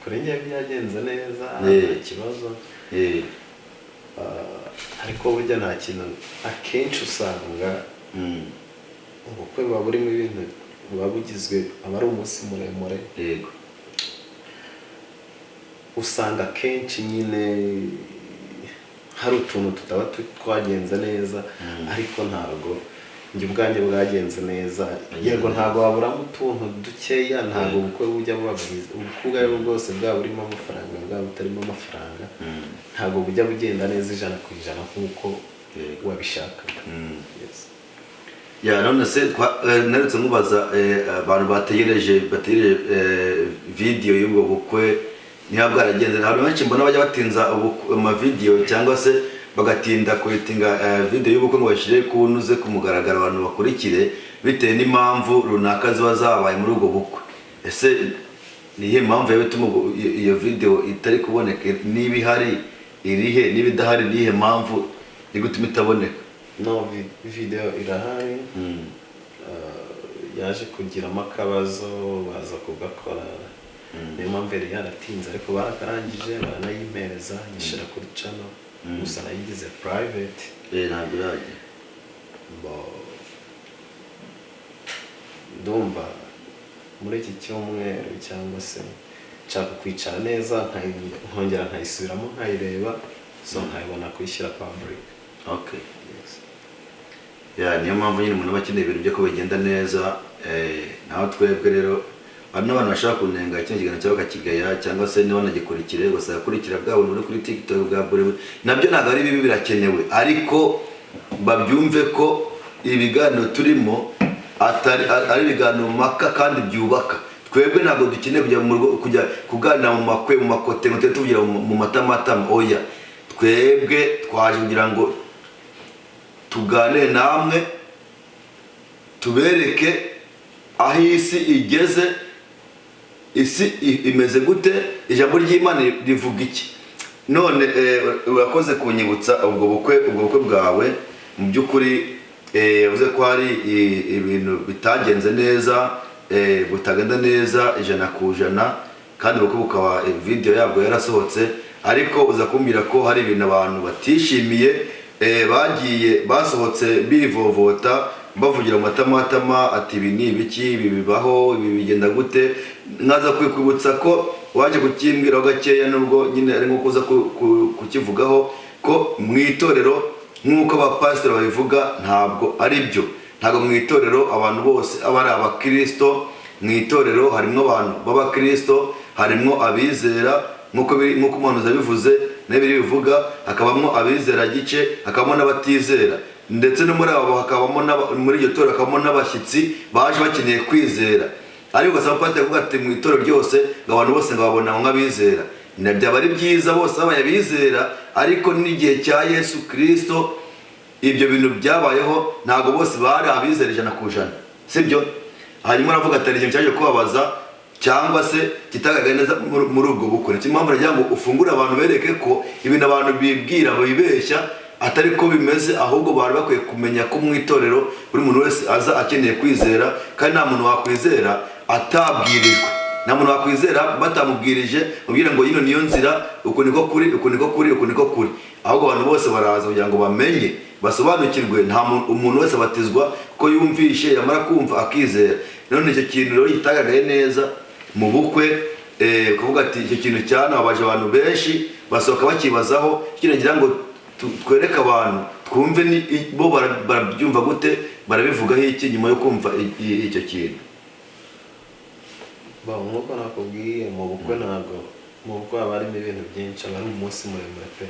kuri njye byagenze neza nta kibazo ariko burya nta kintu akenshi usanga ubukwe buba burimo ibintu buba bugizwe aba ari umunsi muremure yego usanga akenshi nyine hari utuntu tutaba twagenze neza ariko ntabwo njye ubwanjye bwagenze neza yego ntabwo waburamo utuntu dukeya ntabwo ubukwe bujya buba bwiza ubukwe ubwo bwose bwaba burimo amafaranga bwaba butarimo amafaranga ntabwo bujya bugenda neza 100% nk'uko wabishakaga none se naretse nkubaza abantu bategereje video y'ubwo bukwe niba bwaragenze abantu benshi mbona bajya batinza ama video cyangwa se bagatinda kwitinga video y'ubukwe ngo bashire kunuze kumugaragara abantu bakurikire bitewe n'impamvu runaka ziba zabaye muri ubwo bukwe ese nihe mpamvu yabituma iyo video itari kuboneka niba ihari irihe niba idahari nihe mpamvu igutuma itaboneka no video irahari yaje kugiramo akabazo baza kugakora niyo mpamvu yari yaratinze ariko barakarangije baranayimereza nyishyira kuri channel gusa nayigize private ntabwo yagiye ndumva muri iki cyumweru cyangwa se nshaka kwicara neza nkongera nkayisubiramo nkayireba so nkayibona kuyishyira public. Okay. Niyo mpamvu nyine umuntu aba akeneye ibintu byo ko bigenda neza naho twebwe rero abantu bashaka kunenga ikintu kiganiro cyangwa bakakigaya cyangwa se niba nagikurikire gusa yakurikira bwabo muri kuri TikTok bwa buri nabyo ntabwo ari bibi birakenewe ariko babyumve ko ibiganiro turimo ari ibiganiro maka kandi byubaka twebwe ntabwo dukeneye kujya kuganira mu makwe mu makote ngo tuvugira mu matamatama oya twebwe twaje kugira ngo tugane namwe tubereke aho isi igeze isi imeze gute ijambo ry'Imana rivuga iki none urakoze kunyibutsa ubwo bukwe bwawe mu byukuri uze ko hari ibintu bitagenze neza butagenda neza 100% kandi ubukwe bukaba video yabwo yarasohotse ariko uza kumbira ko hari ibintu abantu batishimiye bagiye basohotse bivovota bavugira mu matamatama ati ibi ni ibiki ibi bibaho ibi bigenda gute nkaza kwikubutsa ko waje kukimbwira gakeya nubwo nyine ari nko kuza kukivugaho ko mu itorero nk'uko abapasiteri babivuga ntabwo ari byo ntabwo mu itorero abantu bose aba ari abakristo mu itorero harimo abantu b'abakristo harimo abizera nk'uko umuhanuzi yabivuze n'ibiri bivuga hakabamo abizera gice hakabamo n'abatizera ndetse no muri abo hakabamo muri iryo torero hakabamo n'abashyitsi baje bakeneye kwizera ariko gasaba pastor avuga ati mu itorero ryose abantu bose ngababona nk'abizera byaba ari byiza bose abaye bizera ariko n'igihe cya Yesu Kristo ibyo bintu byabayeho ntago bose bari abizera 100% sibyo hanyuma aravuga ati ikintu cyaje kubabaza cyangwa se kitagaga neza muri ubwo bukore cy'impamvu ragira ngo ufungure abantu bereke ko ibintu abantu bibwira babibeshya atari ko bimeze ahubwo bari bakwiye kumenya ko mu itorero buri muntu wese aza akeneye kwizera kandi nta muntu wakwizera atabwirijwe nta muntu wakwizera batamubwirije mubwira ngo yino niyo nzira, uko niko kuri, uko niko kuri, uko niko kuri. Ahubwo abantu bose baraza kugira ngo bamenye, basobanukirwe. Nta umuntu wese abatizwa kuko yumvishe, yamara kumva akizera. None icyo kintu rero gitagaragaye neza mu bukwe, kuvuga ati icyo kintu cyane abaje abantu benshi basohoka bakibazaho. Ikintu ngira ngo twereke abantu twumve bo barabyumva gute, barabivugaho iki nyuma yo kumva icyo kintu. Nk'uko nakubwiye mu bukwe ntabwo mu bukwe haba harimo ibintu byinshi, aba ari umunsi muremure pe.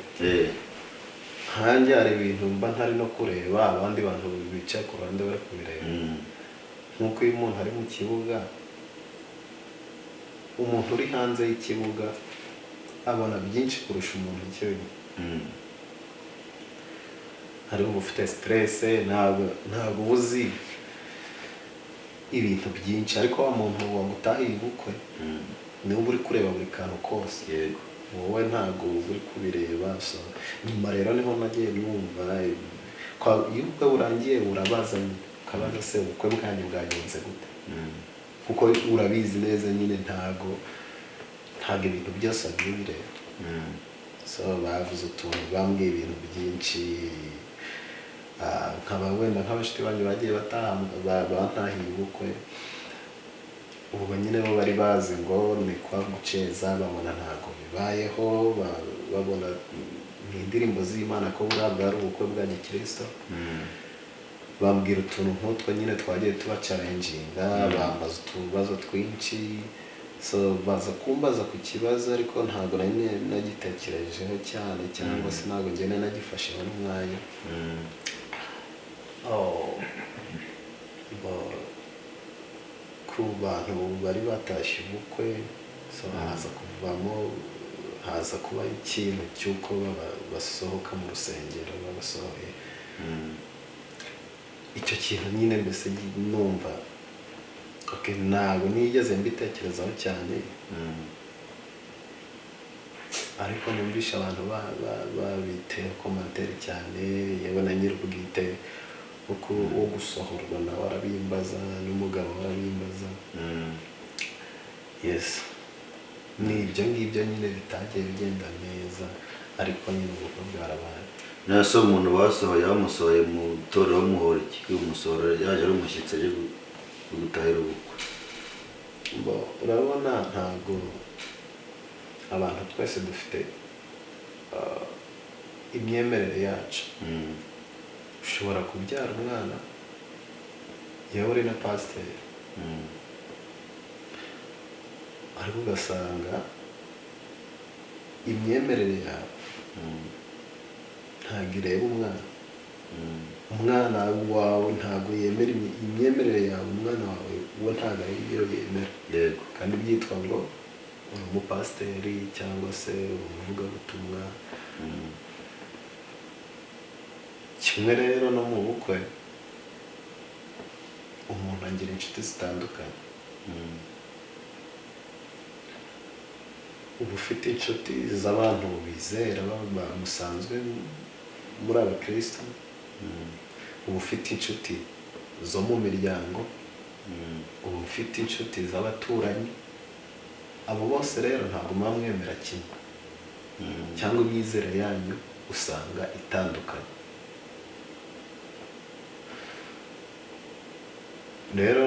Hanjye hari ibintu mba ntari no kureba, abandi bantu bicaye ku ruhande bari kubireba. Nk'uko iyo umuntu ari mu kibuga, umuntu uri hanze y'ikibuga abona byinshi kurusha umuntu ukiri. Hari uba ufite stress, ntabwo uzi ibintu byinshi, ariko wa muntu wagutahiye ubukwe niwe uri kureba buri kantu kose. Yego, wowe ntabwo uri kubireba. So nyuma rero niho nagiye numva iyo ubukwe burangiye urabaza, ukabaza se ubukwe bwanyu bwagenze gute, kuko urabizi neza nyine ntabwo ibintu byose wabireba. So bavuze utuntu, bambwiye ibintu byinshi, nkaba wenda nk'abashiti banyu bagiye bantahiye ubukwe, ubwo nyine bo bari bazi ngo ni kwa guceza, babona ntabwo bibayeho, babona ni indirimbo z'Imana ko buriya bwari ubukwe bwa gikristo. Bambwira utuntu nk'utwo nyine twagiye tubacarenjinga, bambaza utubazo twinshi. So baza kumbaza ku kibazo, ariko ntabwo nari nagitekerejeho cyane, cyangwa se ntabwo ngene nagifasheho n'umwanya. Ku bantu bari batashye ubukwe, so haza kuba ikintu cy'uko basohoka mu rusengero babasohoye. Icyo kintu nyine mbese numva ntabwo nigeze mbitekerezaho cyane, ariko numvisha abantu babiteye komantere cyane, yewe na nyir'ubwite wo gusohorwa nawe arabimbaza, n'umugabo arabimbaza. Yes, ni ibyo ngibyo nyine bitagiye bigenda neza, ariko nyine ubukwe bwarabaye. nase umuntu basohoye bamusohoye mu torero w'umuhoro iki, umusohoro yaje ari umushyitsi aje gutahira ubukwe. Urabona ntabwo abantu twese dufite imyemerere yacu. Ushobora kubyara umwana yewe uri na pasiteri, ariko ugasanga imyemerere yawe ntabwo ireba umwana wawe, ntabwo yemera imyemerere yawe. Umwana wawe uwo ntabwo ari ibyo yemera. Yego, kandi byitwa ngo uri umupasiteri cyangwa se umuvugabutumwa. Kimwe rero no mu bukwe umuntu agira inshuti zitandukanye. Uba ufite inshuti z'abantu bizera bamusanzwe muri abakristo, uba ufite inshuti zo mu miryango, uba ufite inshuti z'abaturanyi. Abo bose rero ntabwo muba mwemera kimwe, cyangwa imyizere yanyu usanga itandukanye. Rero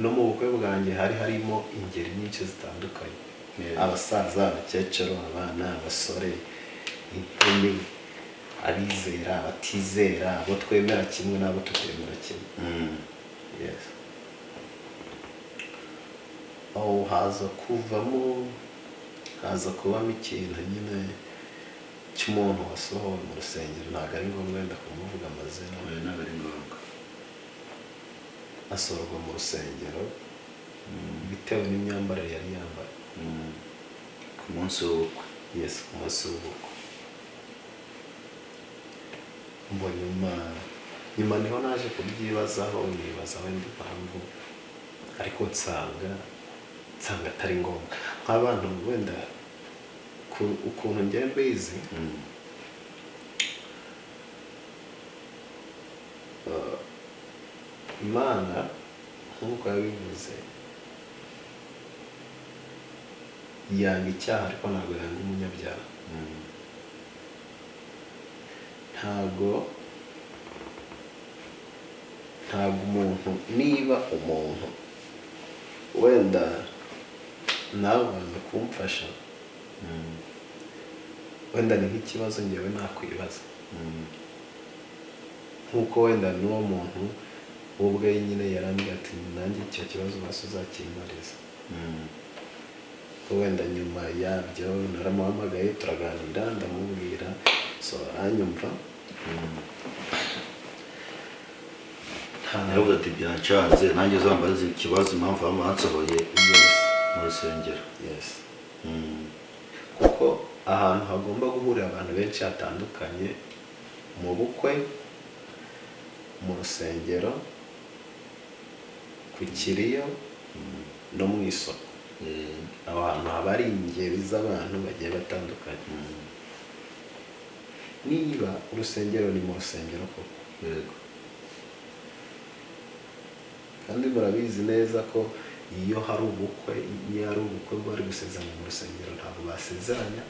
no mu bukwe bwanjye hari harimo ingeri nyinshi zitandukanye. Abasaza, abakecuru, abana, abasore, inkumi, abizera, abatizera, abo twemera kimwe n'abo tutemera kimwe. Yes. Aho haza kubamo ikintu nyine cy'umuntu wasohowe mu rusengero. Ntabwo ari ngombwa wenda kumuvuga amazina, ntabwo ari ngombwa. asohorwa mu rusengero bitewe n'imyambarire yari yambaye ku munsi w'ubukwe. Yes, ku munsi w'ubukwe. Nyuma niho naje kubyibazaho, nibaza wenda impamvu, ariko nsanga atari ngombwa. Nk'abantu wenda ukuntu njye mbizi, Imana nk'uko yabivuze yanga icyaha ariko ntabwo yanga umunyabyaha. ntabwo umuntu, niba umuntu wenda nawe waza kumfasha, wenda ni nk'ikibazo ngewe nakwibaza, nk'uko wenda n'uwo muntu ubwe nyine yarambwira ati nanjye icyo kibazo basi uzakimbariza. Ko wenda nyuma yabyo naramuhamagaye turaganira, ndamubwira, so aranyumva. Naravuze ati byancanze nanjye uzambaza ikibazo impamvu bamansohoye mu rusengero. Yes. Kuko ahantu hagomba guhurira abantu benshi hatandukanye, mu bukwe, mu rusengero, ku kiriyo no mu isoko. Aho hantu haba ari ingeri z'abantu bagiye batandukanye. Niba urusengero ni mu rusengero koko, Yego. kandi murabizi neza ko iyo hari ubukwe bari gusezeranya mu rusengero ntabwo basezeranya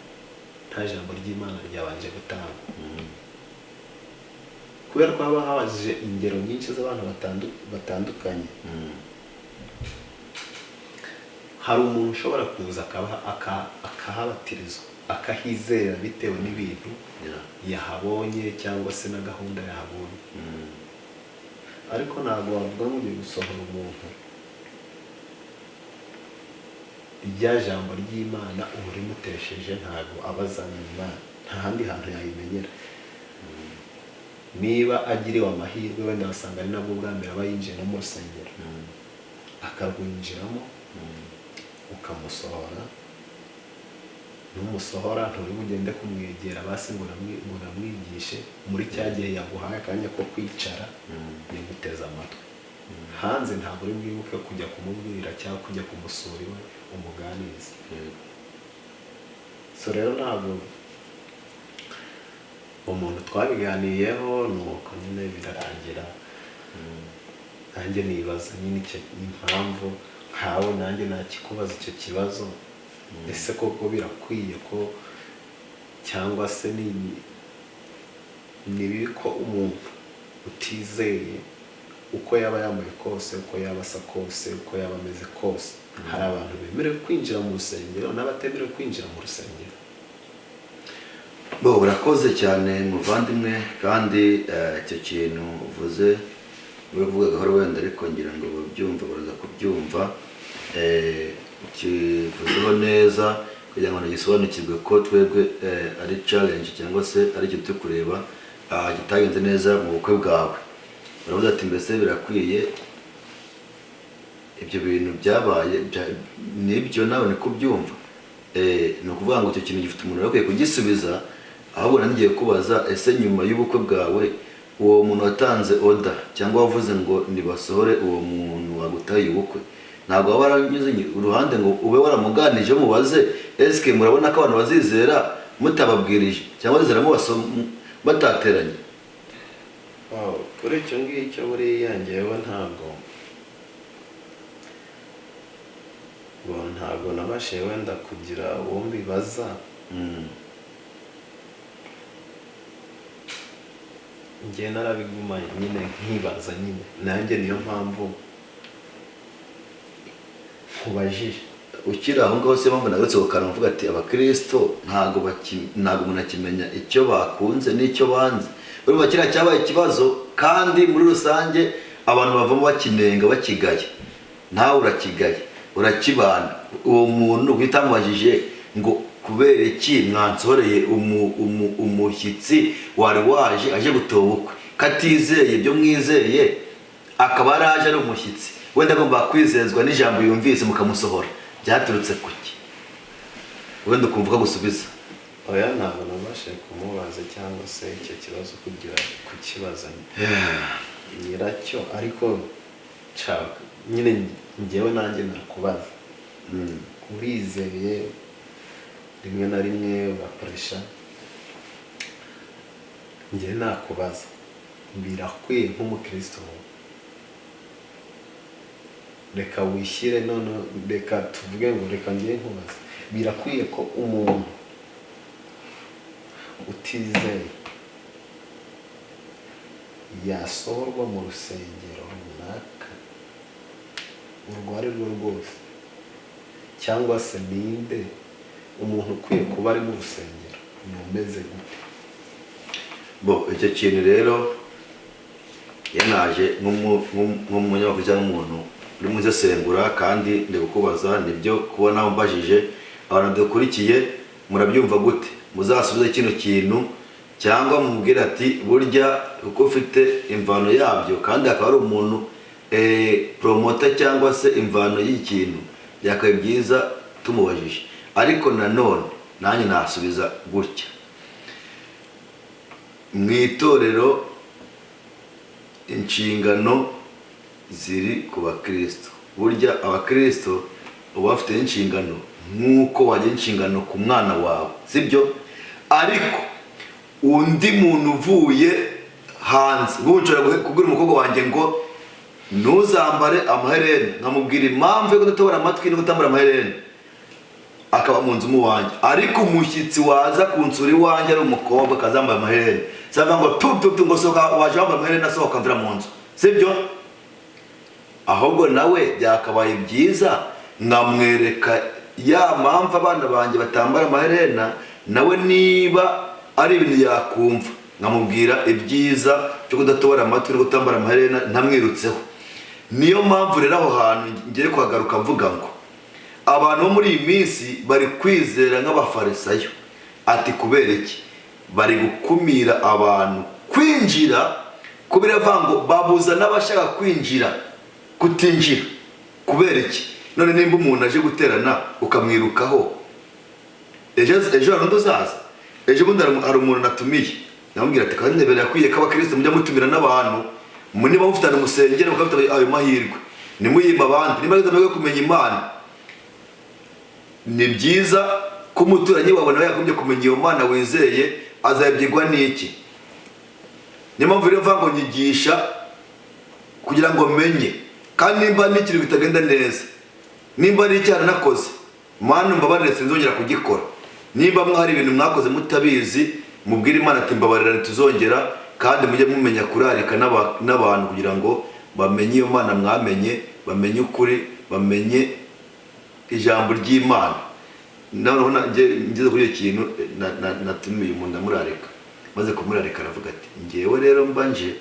nta jambo ry'Imana ryabanje gutanga. Kubera ko haba haje ingero nyinshi z'abantu batandukanye. Hari umuntu ushobora kuza akahabatirizwa, akahizera bitewe n'ibintu yahabonye cyangwa se na gahunda yahabonye. Ariko ntabwo wavuga ngo ugiye gusohora umuntu irya jambo ry'Imana uba urimutesheje, ntabwo aba azanye Imana, nta handi hantu yayimenyera. Niba agiriwe amahirwe wenda basanga ari nabwo bwa mbere aba yinjiye no mu rusengero, akarwinjiramo ukamusohora, numusohora nturi bugende kumwegera basi ngo namwigishe muri cya gihe yaguhaye akanya ko kwicara nimuteza amatwi. Hanze ntabwo uri bwibuke kujya kumubwira cyangwa kujya kumusura iwe umuganize. So rero ntabwo umuntu twabiganiyeho nuko nyine birarangira. Nanjye nibaza nyine icyo impamvu nkawe nanjye nakikubaza icyo kibazo. Ese koko birakwiye ko cyangwa se ni bibi ko umuntu utizeye uko yaba yambaye kose, uko yaba asa kose, uko yaba ameze kose, hari abantu bemerewe kwinjira mu rusengero n'abatemerewe kwinjira mu rusengero? Urakoze cyane muvandimwe, kandi icyo kintu uvuze uvuga gahoro wenda ariko ngira ngo babyumva baraza kubyumva. Kivuzeho neza kugira ngo gisobanukirwe ko twebwe ari challenge cyangwa se ari cyo turi kureba kitagenze neza mu bukwe bwawe. Uravuga ati mbese birakwiye ibyo bintu byabaye nibyo nawe ni kubyumva. Ni ukuvuga ngo icyo kintu gifite umuntu akwiye kugisubiza. Ahubwo nangiye kubaza, ese nyuma y'ubukwe bwawe uwo muntu watanze order cyangwa wavuze ngo nibasohore uwo muntu wagutaye ubukwe, ntabwo waba waranyuze uruhande ngo ube waramuganije mubaze eske murabona ko abantu bazizera mutababwirije cyangwa bazizera batateranye? Kuri icyo ngicyo buriya njyewe ntabwo nabashije wenda kugira uwo mbibaza. Njye narabiguma nyine nkibaza nyine, nanjye niyo mpamvu nkubajije. Ukiri aho ngaho se mpamvu nagarutse gukana mvuga ati abakristo ntabwo umuntu akimenya icyo bakunze n'icyo banze. Urumva kiriya cyabaye ikibazo, kandi muri rusange abantu bavamo bakinenga bakigaye. Nawe urakigaye urakibana. Uwo muntu utamubajije ngo kubera iki mwansohoreye umushyitsi wari waje aje gutoba ubukwe, katizeye ibyo mwizeye, akaba araje ari umushyitsi wenda agomba kwizezwa n'ijambo yumvise mukamusohora, byaturutse kuki? Wenda ukumva ko gusubiza. Oya, ntabwo nabashije kumubaza cyangwa se icyo kibazo kugira kukibaza nyiracyo, ariko nyine njyewe nanjye nakubaza. Urizeye rimwe na rimwe ugakoresha, njyewe nakubaza, birakwiye nk'umukristo reka wishyire none, reka tuvuge ngo reka ngiye nkubaza, birakwiye ko umuntu utizeye yasohorwa mu rusengero runaka urwo ari rwo rwose, cyangwa se ninde umuntu ukwiye kuba ari mu rusengero umeze gute? icyo kintu rero yanaje nk'umunyamakuru cyangwa umuntu uri mu isesengura, kandi ndikukubaza nibyo kubona umbajije abantu dukurikiye murabyumva gute, muzasubize kino kintu cyangwa mumubwire ati burya uko ufite imvano yabyo, kandi akaba ari umuntu promota cyangwa se imvano y'ikintu, byakabaye byiza tumubajije. Ariko nanone nanjye nasubiza gutya, mu itorero inshingano ziri ku bakristo. Burya abakristo uba bafite inshingano nk'uko wagira inshingano ku mwana wawe, sibyo? Ariko undi muntu uvuye hanze, nshobora kubwira umukobwa wanjye ngo ntuzambare amaherena, nkamubwira impamvu yo kudatobora amatwi no kutambara amaherena, akaba mu nzu mu wanjye. Ariko umushyitsi waza kunsura iwanjye ari umukobwa akazambaye amaherena, sava ngo tu ngo soka, waje wambaye amaherena sohoka mvira mu nzu, sibyo? Ahubwo nawe byakabaye byiza nkamwereka ya mpamvu abana banjye batambara amaherena, nawe niba ari ibintu yakumva nkamubwira ibyiza cyo kudatobora amatwi no kutambara amaherena ntamwirutseho. Niyo mpamvu rero aho hantu ngiye kuhagaruka mvuga ngo abantu bo muri iyi minsi bari kwizera nk'abafarisayo. Ati kubera iki? Bari gukumira abantu kwinjira, kubera ngo babuza n'abashaka kwinjira kutinjira. Kubera iki? None nimba umuntu aje guterana ukamwirukaho, ejo hari undi uzaza, ejo bundi hari umuntu natumiye, namubwira ati kandi ndebera yakwiye ko abakristo mujya mutumira n'abantu, niba mufitana umusengere mukabita ayo mahirwe nimuyimba abandi, niba ari kumenya Imana. Ni byiza ko umuturanyi wawe nawe yagombye kumenya iyo Mana wizeye, azabyigwa n'iki? Niyo mpamvu rero mvuga ngo nyigisha kugira ngo menye, kandi nimba n'ikintu bitagenda neza, nimba ari icyaha nakoze, Mana mbabarire sinzongera kugikora. Nimba mwari ibintu mwakoze mutabizi, mubwire Imana ati mbabarira ntituzongera, kandi mujye mumenya kurarika n'abantu kugira ngo bamenye iyo Mana mwamenye, bamenye ukuri, bamenye ijambo ry'Imana. Noneho ngeze kuri icyo kintu natumiye umuntu amurarika, maze kumurarika aravuga ati ngewe rero mbanje,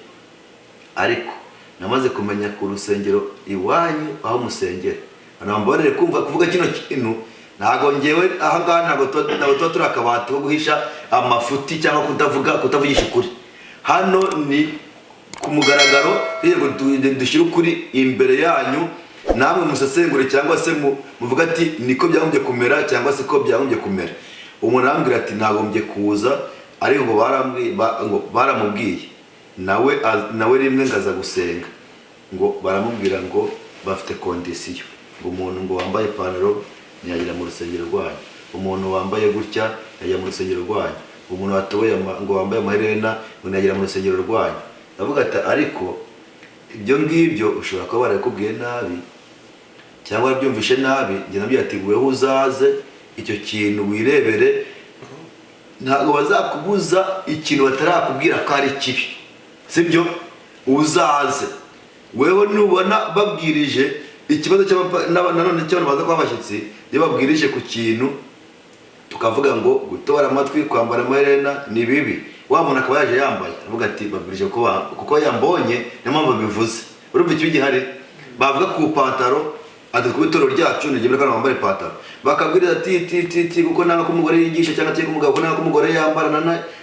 ariko namaze kumenya ku rusengero iwanyu aho musengera, anambarire kuvuga kino kintu. Ntago ngewe aha ngaha ntago tuba turi akabati ko guhisha amafuti cyangwa kutavugisha ukuri. Hano ni ku mugaragaro, yego dushyira ukuri imbere yanyu, namwe musesengure cyangwa se muvuga ati niko byagombye kumera cyangwa se ko byagombye kumera. Umuntu arambwira ati nagombye kuza, ariko ngo baramubwiye nawe rimwe ngaza gusenga, ngo baramubwira ngo bafite kondisiyo, ngo umuntu ngo wambaye ipantaro ntiyagera mu rusengero rwanyu, umuntu wambaye gutya yajya mu rusengero rwanyu, umuntu watoboye ngo wambaye amaherena ngo ntiyagera mu rusengero rwanyu. Ndavuga ati ariko ibyo ngibyo ushobora kuba barakubwiye nabi cyangwa warabyumvishe nabi. Njye nabyo ati weho uzaze icyo kintu wirebere, ntabwo bazakubuza ikintu batarakubwira ko ari kibi, sibyo? Uzaze wewe nubona babwirije ikibazo nanone cy'abantu baza kwa abashyitsi, iyo babwirije ku kintu tukavuga ngo gutobora amatwi, kwambara amaherena ni bibi, wa muntu akaba yaje yambaye, avuga ati babwirije kuko yambonye niyo mpamvu bivuze. Urumva icyo gihari? Bavuga ku pantaro ati ku itoro ryacu ntigemera ko bambara ipantaro, bakabwiriza ati kuko nanga ko umugore yigisha cyangwa ati umugabo nanga ko umugore yambara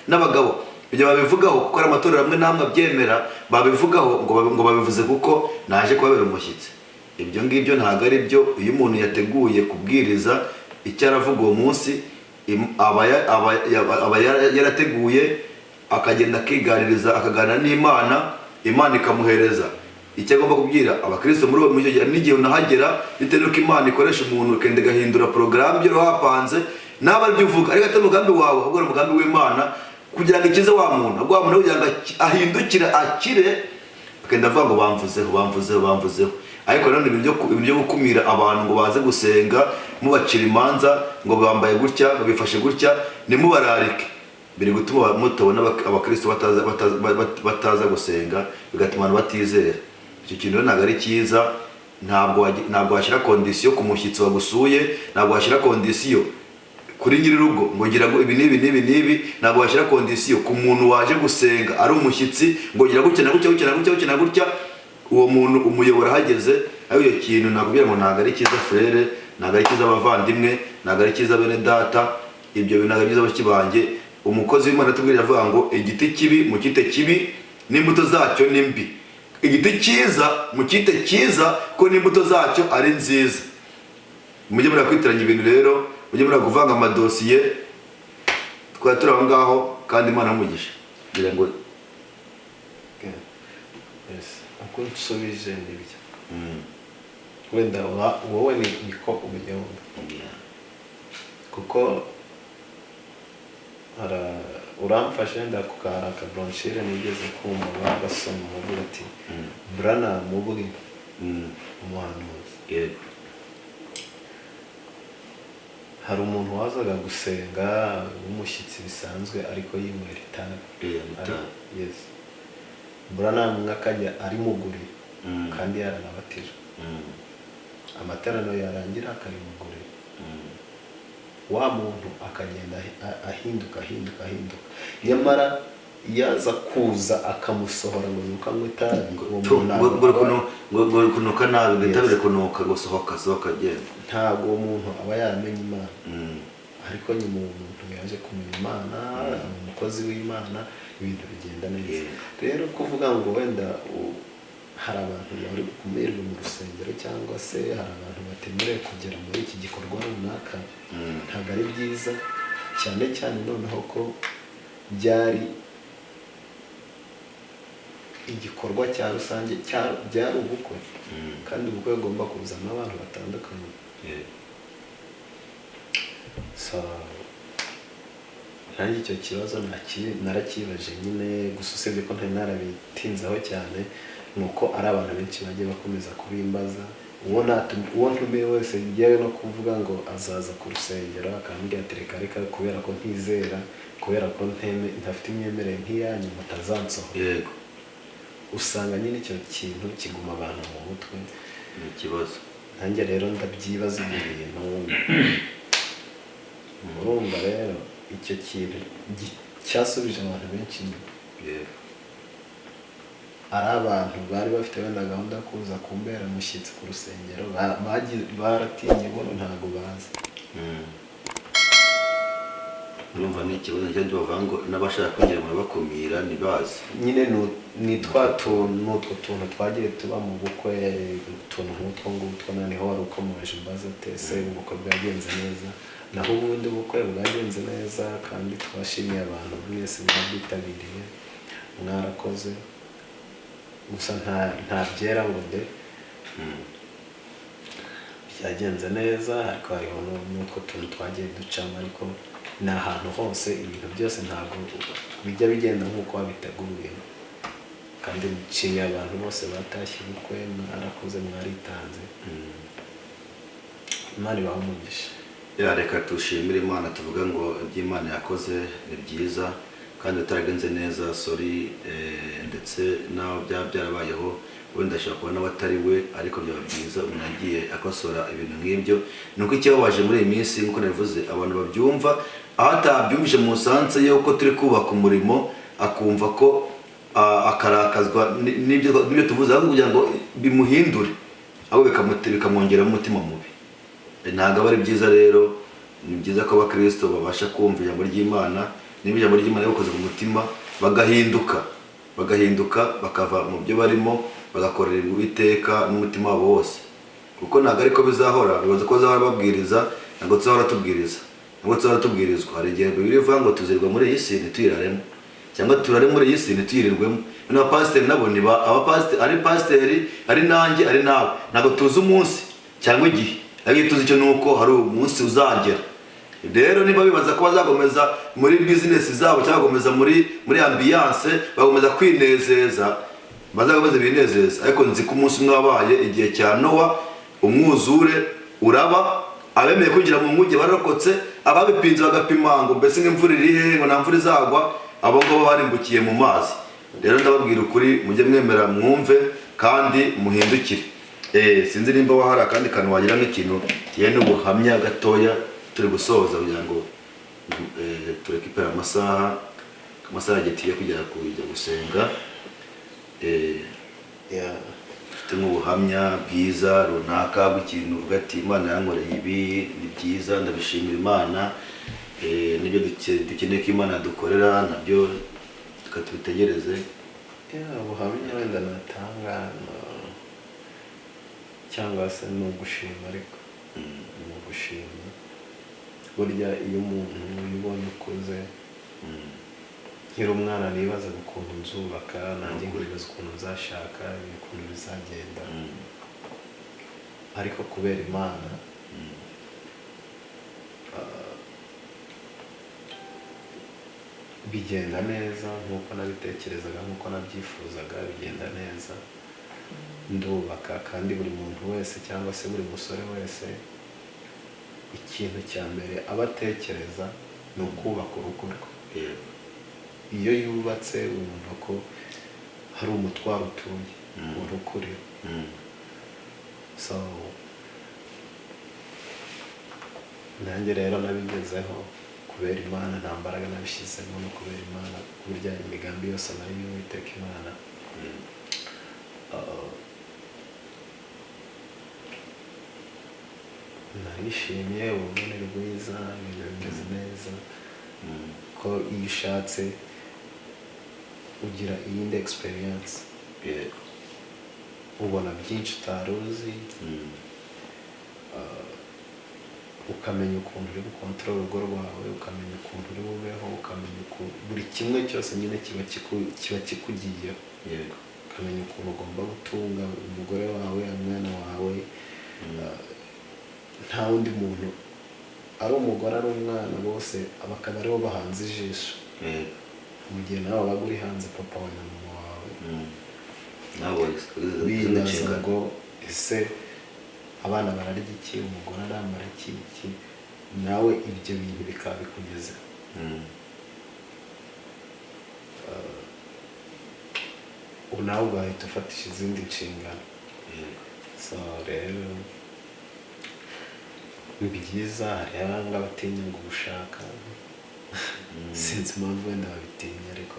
n'abagabo. Ibyo babivugaho kuko ari amatorero amwe namwe abyemera, babivugaho ngo babivuze kuko naje kubabera umushyitsi. Ibyo ngibyo ntabwo ari byo. Iyo umuntu yateguye kubwiriza icyo aravuga uwo munsi, aba yarateguye akagenda akiganiriza, akaganira n'Imana, Imana ikamuhereza icyo agomba kubwira abakristo muri uwo gihe. N'igihe unahagera bitewe n'uko Imana ikoresha umuntu ikenda igahindura porogaramu y'ibyo wapanze, naba aribyo uvuga, ariko atari umugambi wawe, ahubwo ari umugambi w'Imana kugira ngo ikize wa muntu kugira ngo ahindukire akire, akenda avuga ngo bamvuzeho. ariko none ibintu byo gukumira abantu ngo baze gusenga mubacira imanza ngo bambaye gutya babifashe gutya nimubararike biri gutuma mutabona abakristo bataza gusenga bigatuma abantu batizera. Icyo kintu ntabwo ari cyiza. Ntabwo washyira kondisiyo ku mushyitsi wagusuye, ntabwo washyira kondisiyo kuri nyir'urugo ngo ngira ngo ibi n'ibi, ntabwo washyira kondisiyo ku muntu waje gusenga ari umushyitsi ngo ngira gutya na gutya. Uwo muntu umuyobora hageze ayo iyo kintu nakubwira ngo ntabwo ari cyiza frere, ntabwo ari cyiza abavandimwe, ntabwo ari cyiza bene data. Ibyo bintu ntabwo ari byiza bashiki banjye. Umukozi w'Imana atubwira avuga ngo igiti kibi mu kite kibi n'imbuto zacyo ni mbi, igiti cyiza mu kite cyiza ko n'imbuto zacyo ari nziza. Mujye murakwitiranya ibintu rero, mujye murakuvanga amadosiye. Twari turi aho ngaho kandi Imana umugisha kugira ngo uko nsubije n'ibyo wenda wowe niko ubyumva kuko uramfashe wenda kukara akabronshire nigeze kumva bagasoma bavuga ati Brana mubwi umuhanuzi. yego hari umuntu wazaga gusenga w'umushyitsi bisanzwe ariko yinywera itabi. Yes. Brana mwakajya ari muguri kandi yaranabatije. Amaterano yarangira akarimuguri. Wa muntu akagenda ahinduka nyamara yaza kuza akamusohora ngo nuka mwitabi ngo kunuka nabi bitabire kunuka gusohoka agenda. Ntago umuntu aba yaramenye Imana. Ariko nyuma umuntu yaje kumenya Imana, umukozi w'Imana, ibintu bigenda neza. Rero kuvuga ngo wenda hari abantu bari gukumirwa mu rusengero cyangwa se hari abantu batemerewe kugera muri iki gikorwa runaka, ntabwo ari byiza cyane noneho ko byari igikorwa cya rusange byari ubukwe kandi ubukwe bugomba kuzana abantu batandukanye. So nanjye icyo kibazo narakibaje nyine, gusa usibye ko ntari narabitinzaho cyane, nuko ari abantu benshi bagiye bakomeza kubimbaza. Uwo ntumiye wese yewe no kuvuga ngo azaza ku rusengero akambwira ati reka kubera ko ntizera, kubera ko ntafite imyemerere nk'iyanyu mutazansohora. Yego. Usanga nyine icyo kintu kiguma abantu mu mutwe. Ni ikibazo. Nanjye rero ndabyibaza ibyo bintu. Urumva rero icyo kintu cyasubije abantu benshi inyuma. Yego. Ari abantu bari bafite wenda gahunda yo kuza kumbera mushyitsi ku rusengero, baratinye ngo ntabwo bazi. Urumva ni ikibazo cy'abandi bavuga ngo n'abashaka kwinjira mu bakumira ntibazi. Nyine ni n'utwo tuntu twagiye tuba mu bukwe, utuntu nk'utwo ngutwo noneho wari ukomeje umbaza tese ubukwe bwagenze neza. Naho ubundi ubukwe bwagenze neza kandi twashimiye abantu mwese mwabwitabiriye, mwarakoze. Gusa nta byera ngo de byagenze neza, ariko hariho n'utwo tuntu twagiye ducamo, ariko ni ahantu hose ibintu byose ntabwo bijya bigenda nk'uko wabiteguye. Kandi nshimiye abantu bose batashye ubukwe, mwarakoze, mwaritanze. Imana ibahe umugisha. Reka tushimire Imana tuvuga ngo iby'Imana yakoze ni byiza kandi utaragenze neza sorry, ndetse naho byarabayeho wenda ashobora kuba n'abatari we, ariko byaba byiza umuntu agiye akosora ibintu nk'ibyo. Nuko icyababaje muri iyi minsi nk'uko nabivuze, abantu babyumva aho atabyumvise mu sanse yuko turi kubaka umurimo, akumva ko akarakazwa n'ibyo tuvuze, ahubwo kugira ngo bimuhindure aho bikamwongera umutima mubi. Ntabwo aba ari byiza. Rero ni byiza ko abakristo babasha kumva ijambo ry'Imana, niba ijambo ry'Imana rikoze mu mutima bagahinduka bakava mu byo barimo bagakorera Uwiteka n'umutima wabo wose. Kuko ntabwo ariko bizahora, bibaza ko bazahora babwiriza, ntabwo tuzahora tubwirizwa. Hari igihe Bibiliya ivuga ngo tuzirwa muri iyi si ntituyiraremo, cyangwa turare muri iyi si ntituyirirwemo. N'abapasiteri nabo ni abapasiteri, ari pasiteri ari nanjye ari nawe, ntabwo tuzi umunsi cyangwa igihe, ariko tuzi icyo nuko hari umunsi uzagera. Rero niba bibaza ko bazakomeza muri business zabo cyangwa bakomeza muri ambiance, bakomeza kwinezeza, bazakomeze binezeza ariko nzi ko umunsi umwe wabaye igihe cya Nowa umwuzure uraba abemeye kugira mu nguge barokotse ababipinze bagapima ngo mbese nk'imvura iri hehe ngo nta mvura izagwa abo ngabo barimbukiye mu mazi rero ndababwira ukuri mujye mwemera mwumve kandi muhindukire sinzi nimba wahara kandi kantu wagira n'ikintu kiye n'ubuhamya gatoya turi gusoza kugira ngo turekipera amasaha gitiye kujya gusenga ufite nk'ubuhamya bwiza runaka bw'ikintu uvuga ati Imana yankoreye ibi ni byiza ndabishimira Imana nibyo dukeneye ko Imana dukorera nabyo tukatubitegereze ubuhamya wenda natanga cyangwa se ni ugushima ariko ni ugushima burya iyo umuntu ubonye ukuze nkiri umwana nibaza ukuntu nzubaka nanjye nkibaza ukuntu nzashaka ukuntu bizagenda ariko kubera Imana bigenda neza nk'uko nabitekerezaga nk'uko nabyifuzaga bigenda neza ndubaka kandi buri muntu wese cyangwa se buri musore wese ikintu cya mbere aba atekereza ni ukubaka urugo rwe iyo yubatse wumva ko hari umutwaro utuye urukuri so nanjye rero nabigezeho kubera Imana nta mbaraga nabishyizemo no kubera Imana burya imigambi yose nayo y'Uwiteka Imana narishimye ubumwe bwiza ibintu bimeze neza ko iyo ushatse ugira iyindi experience ubona byinshi utari uzi ukamenya ukuntu uri gukontorora urugo rwawe ukamenya ukuntu uri bubeho ukamenya buri kimwe cyose nyine kiba kikugiyeho ukamenya ukuntu ugomba gutunga umugore wawe umwana wawe nta wundi muntu ari umugore ari umwana bose bakaba aribo bahanze ijisho mu gihe nawe wabaga uri hanze papa wawe na mama wawe bibaza ngo ese abana bararya iki umugore arambara iki nawe ibyo bintu bikaba bikugeze nawe ugahita ufatisha izindi nshingano so rero ni byiza hari abanga batinya ngo gushaka sinzi impamvu wenda babitinya ariko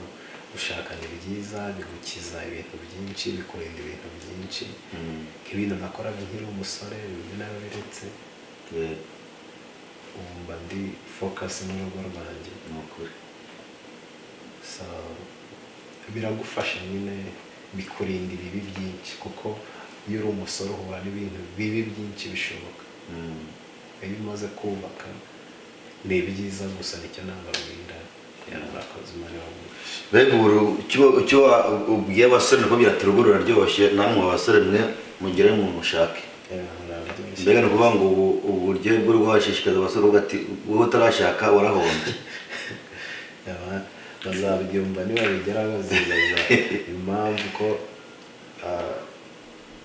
gushaka ni byiza bigukiza ibintu byinshi bikurinda ibintu byinshi nk'ibintu nakoraga nkiri umusore bimwe nabiretse mba ndi focus n'urugo rwanjye ni ukuri so biragufasha nyine bikurinda ibibi byinshi kuko iyo uri umusore uhura n'ibintu bibi byinshi bishoboka iyo umaze kubaka ni byiza gusa nicyo nababwira yarakoze Imana yamugisha mbega icyo ubwiye abasore nako byatera urugo ruraryoshye namwe abasore mwe mugere mu mushake mbega ni ukuvuga ngo uburyo bw'urugo hashishikaza abasore uvuga ati wowe utarashaka warahombye bazabyumva nibabigera bazibaza impamvu ko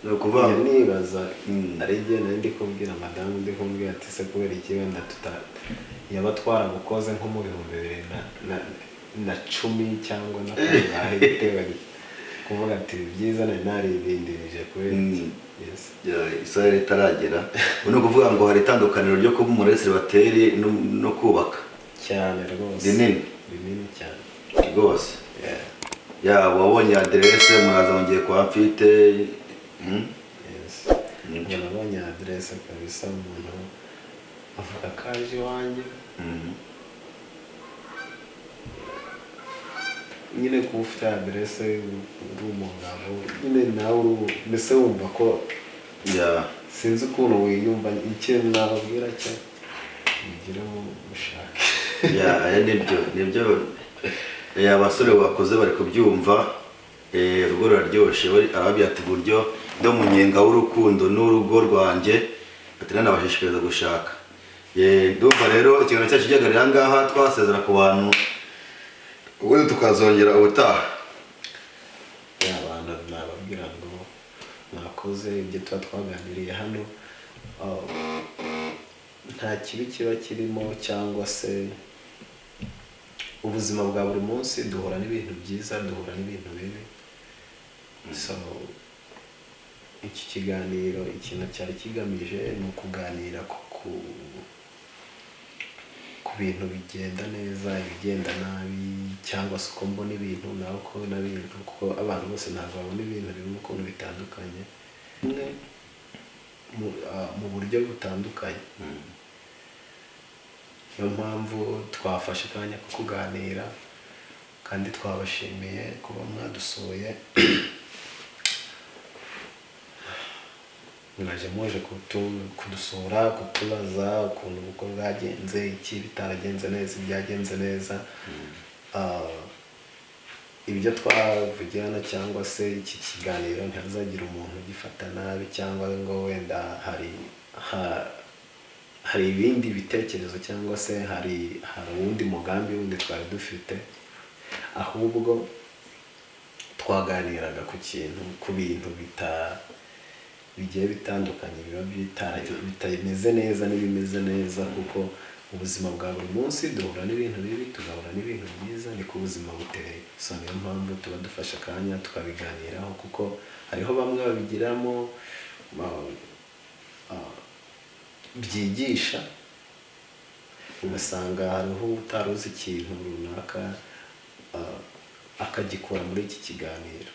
ni ukuvuga nibaza ari igihe nari ndi kubwira madamu ndi kumubwira ati se kubera iki wenda yaba twaragukoze nko mu 2010 cyangwa na kangahe bitewe kuvuga ati byiza naribindirije kubera Israel itaragera ni ukuvuga ngo hari itandukaniro ryo kuba umureseribateri no kubaka cyane rwose rinini cyane rwose wabonye aderese muraza wongeye kwa mfite nabonye aderese kabisa umuntu avuga kaje iwanjye nyine kuba ufite aderese uri umugabo nyine nawe mbese wumva ko sinzi ukuntu wiyumva ikintu nababwira cyo mugire mu mushake nibyo abasore bakoze bari kubyumva urugo ruraryoshye arababwira ati buryo ndi umunyenga w'urukundo n'urugo rwanjye ati nanabashishikariza gushaka ndumva rero ikiganiro cyacu gihagarariye aha ngaha twasezera ku bantu ubundi tukazongera ubutaha abantu nababwira ngo mwakoze ibyo tuba twaganiriye hano, nta kibi kiba kirimo, cyangwa se ubuzima bwa buri munsi duhura n'ibintu byiza, duhura n'ibintu bibi. So iki kiganiro ikintu cyari kigamije ni ukuganira ku bintu bigenda neza, ibigenda nabi, cyangwa se uko mbona ibintu nawe uko ubona ibintu, kuko abantu bose ntabwo babona ibintu bimwe ukuntu bitandukanye, mu buryo butandukanye. Niyo mpamvu twafashe akanya ko kuganira, kandi twabashimiye kuba mwadusuye. mwaje kudusura, kutubaza ukuntu ubukwe bwagenze, iki bitaragenze neza, ibyagenze neza. Ibyo twavugirana cyangwa se iki kiganiro ntihazagira umuntu ugifata nabi, cyangwa ngo wenda hari ibindi bitekerezo, cyangwa se hari uwundi mugambi wundi twari dufite, ahubwo twaganiraga ku bintu bigiye bitandukanye, biba bitameze neza n'ibimeze neza, kuko ubuzima bwa buri munsi duhura n'ibintu bibi, tugahura n'ibintu byiza, niko ubuzima buteye. So niyo mpamvu tuba dufashe akanya tukabiganiraho, kuko hariho bamwe babigiramo byigisha, ugasanga hariho utari uzi ikintu runaka akagikura muri iki kiganiro.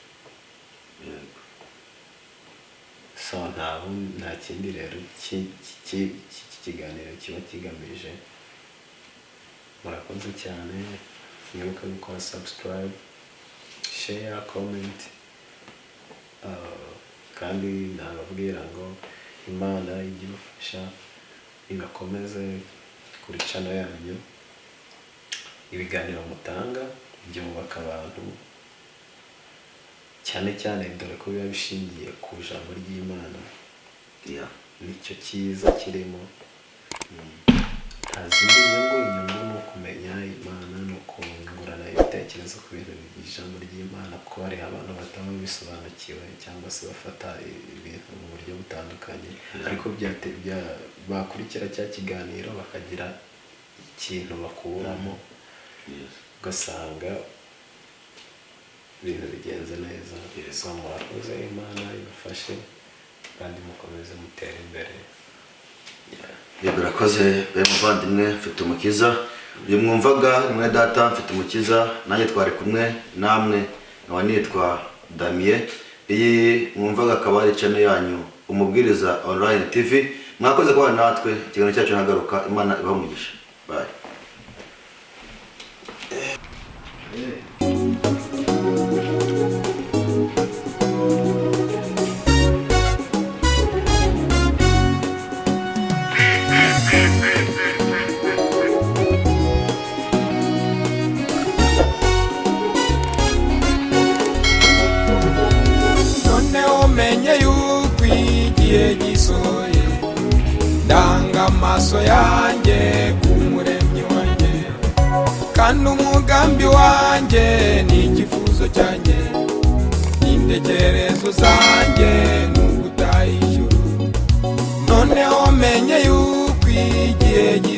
So nta kindi rero iki kiganiro kiba kigamije. Murakoze cyane, mwibuke gukora subscribe, share, comment, kandi nababwira ngo Imana ijye ibafasha, ibakomeze kuri channel yanyu. Ibiganiro mutanga byubaka abantu cyane cyane, dore ko biba bishingiye ku ijambo ry'Imana. Nicyo cyiza kirimo. Nta zindi inyungu ni ukumenya Imana, ni ukungurana ibitekerezo ku bintu by'ijambo ry'Imana, kuko hari abantu bataba bisobanukiwe, cyangwa se bafata ibintu mu buryo butandukanye, ariko bakurikira cya kiganiro bakagira ikintu bakuramo, ugasanga ibintu bigenze neza. So murakoze, Imana ibafashe kandi mukomeze mutere imbere. Birakoze bemuvandimwe, mfite umukiza. Uyu mwumvaga ni mwe data, mfite umukiza. Nanjye twari kumwe namwe, nkaba nitwa Damien. Iyi mwumvaga akaba ari channel yanyu Umubwiriza Online TV. Mwakoze kubana natwe, ikiganiro cyacu nagaruka. Imana ibahe umugisha. Bye. Umenye yuko igihe gisohoye, ndanga amaso yanjye ku Muremyi wanjye, kandi umugambi wanjye n'ikifuzo cyanjye, n'intekerezo zanjye n'ugutaha ijuru. Noneho menye yuko igihe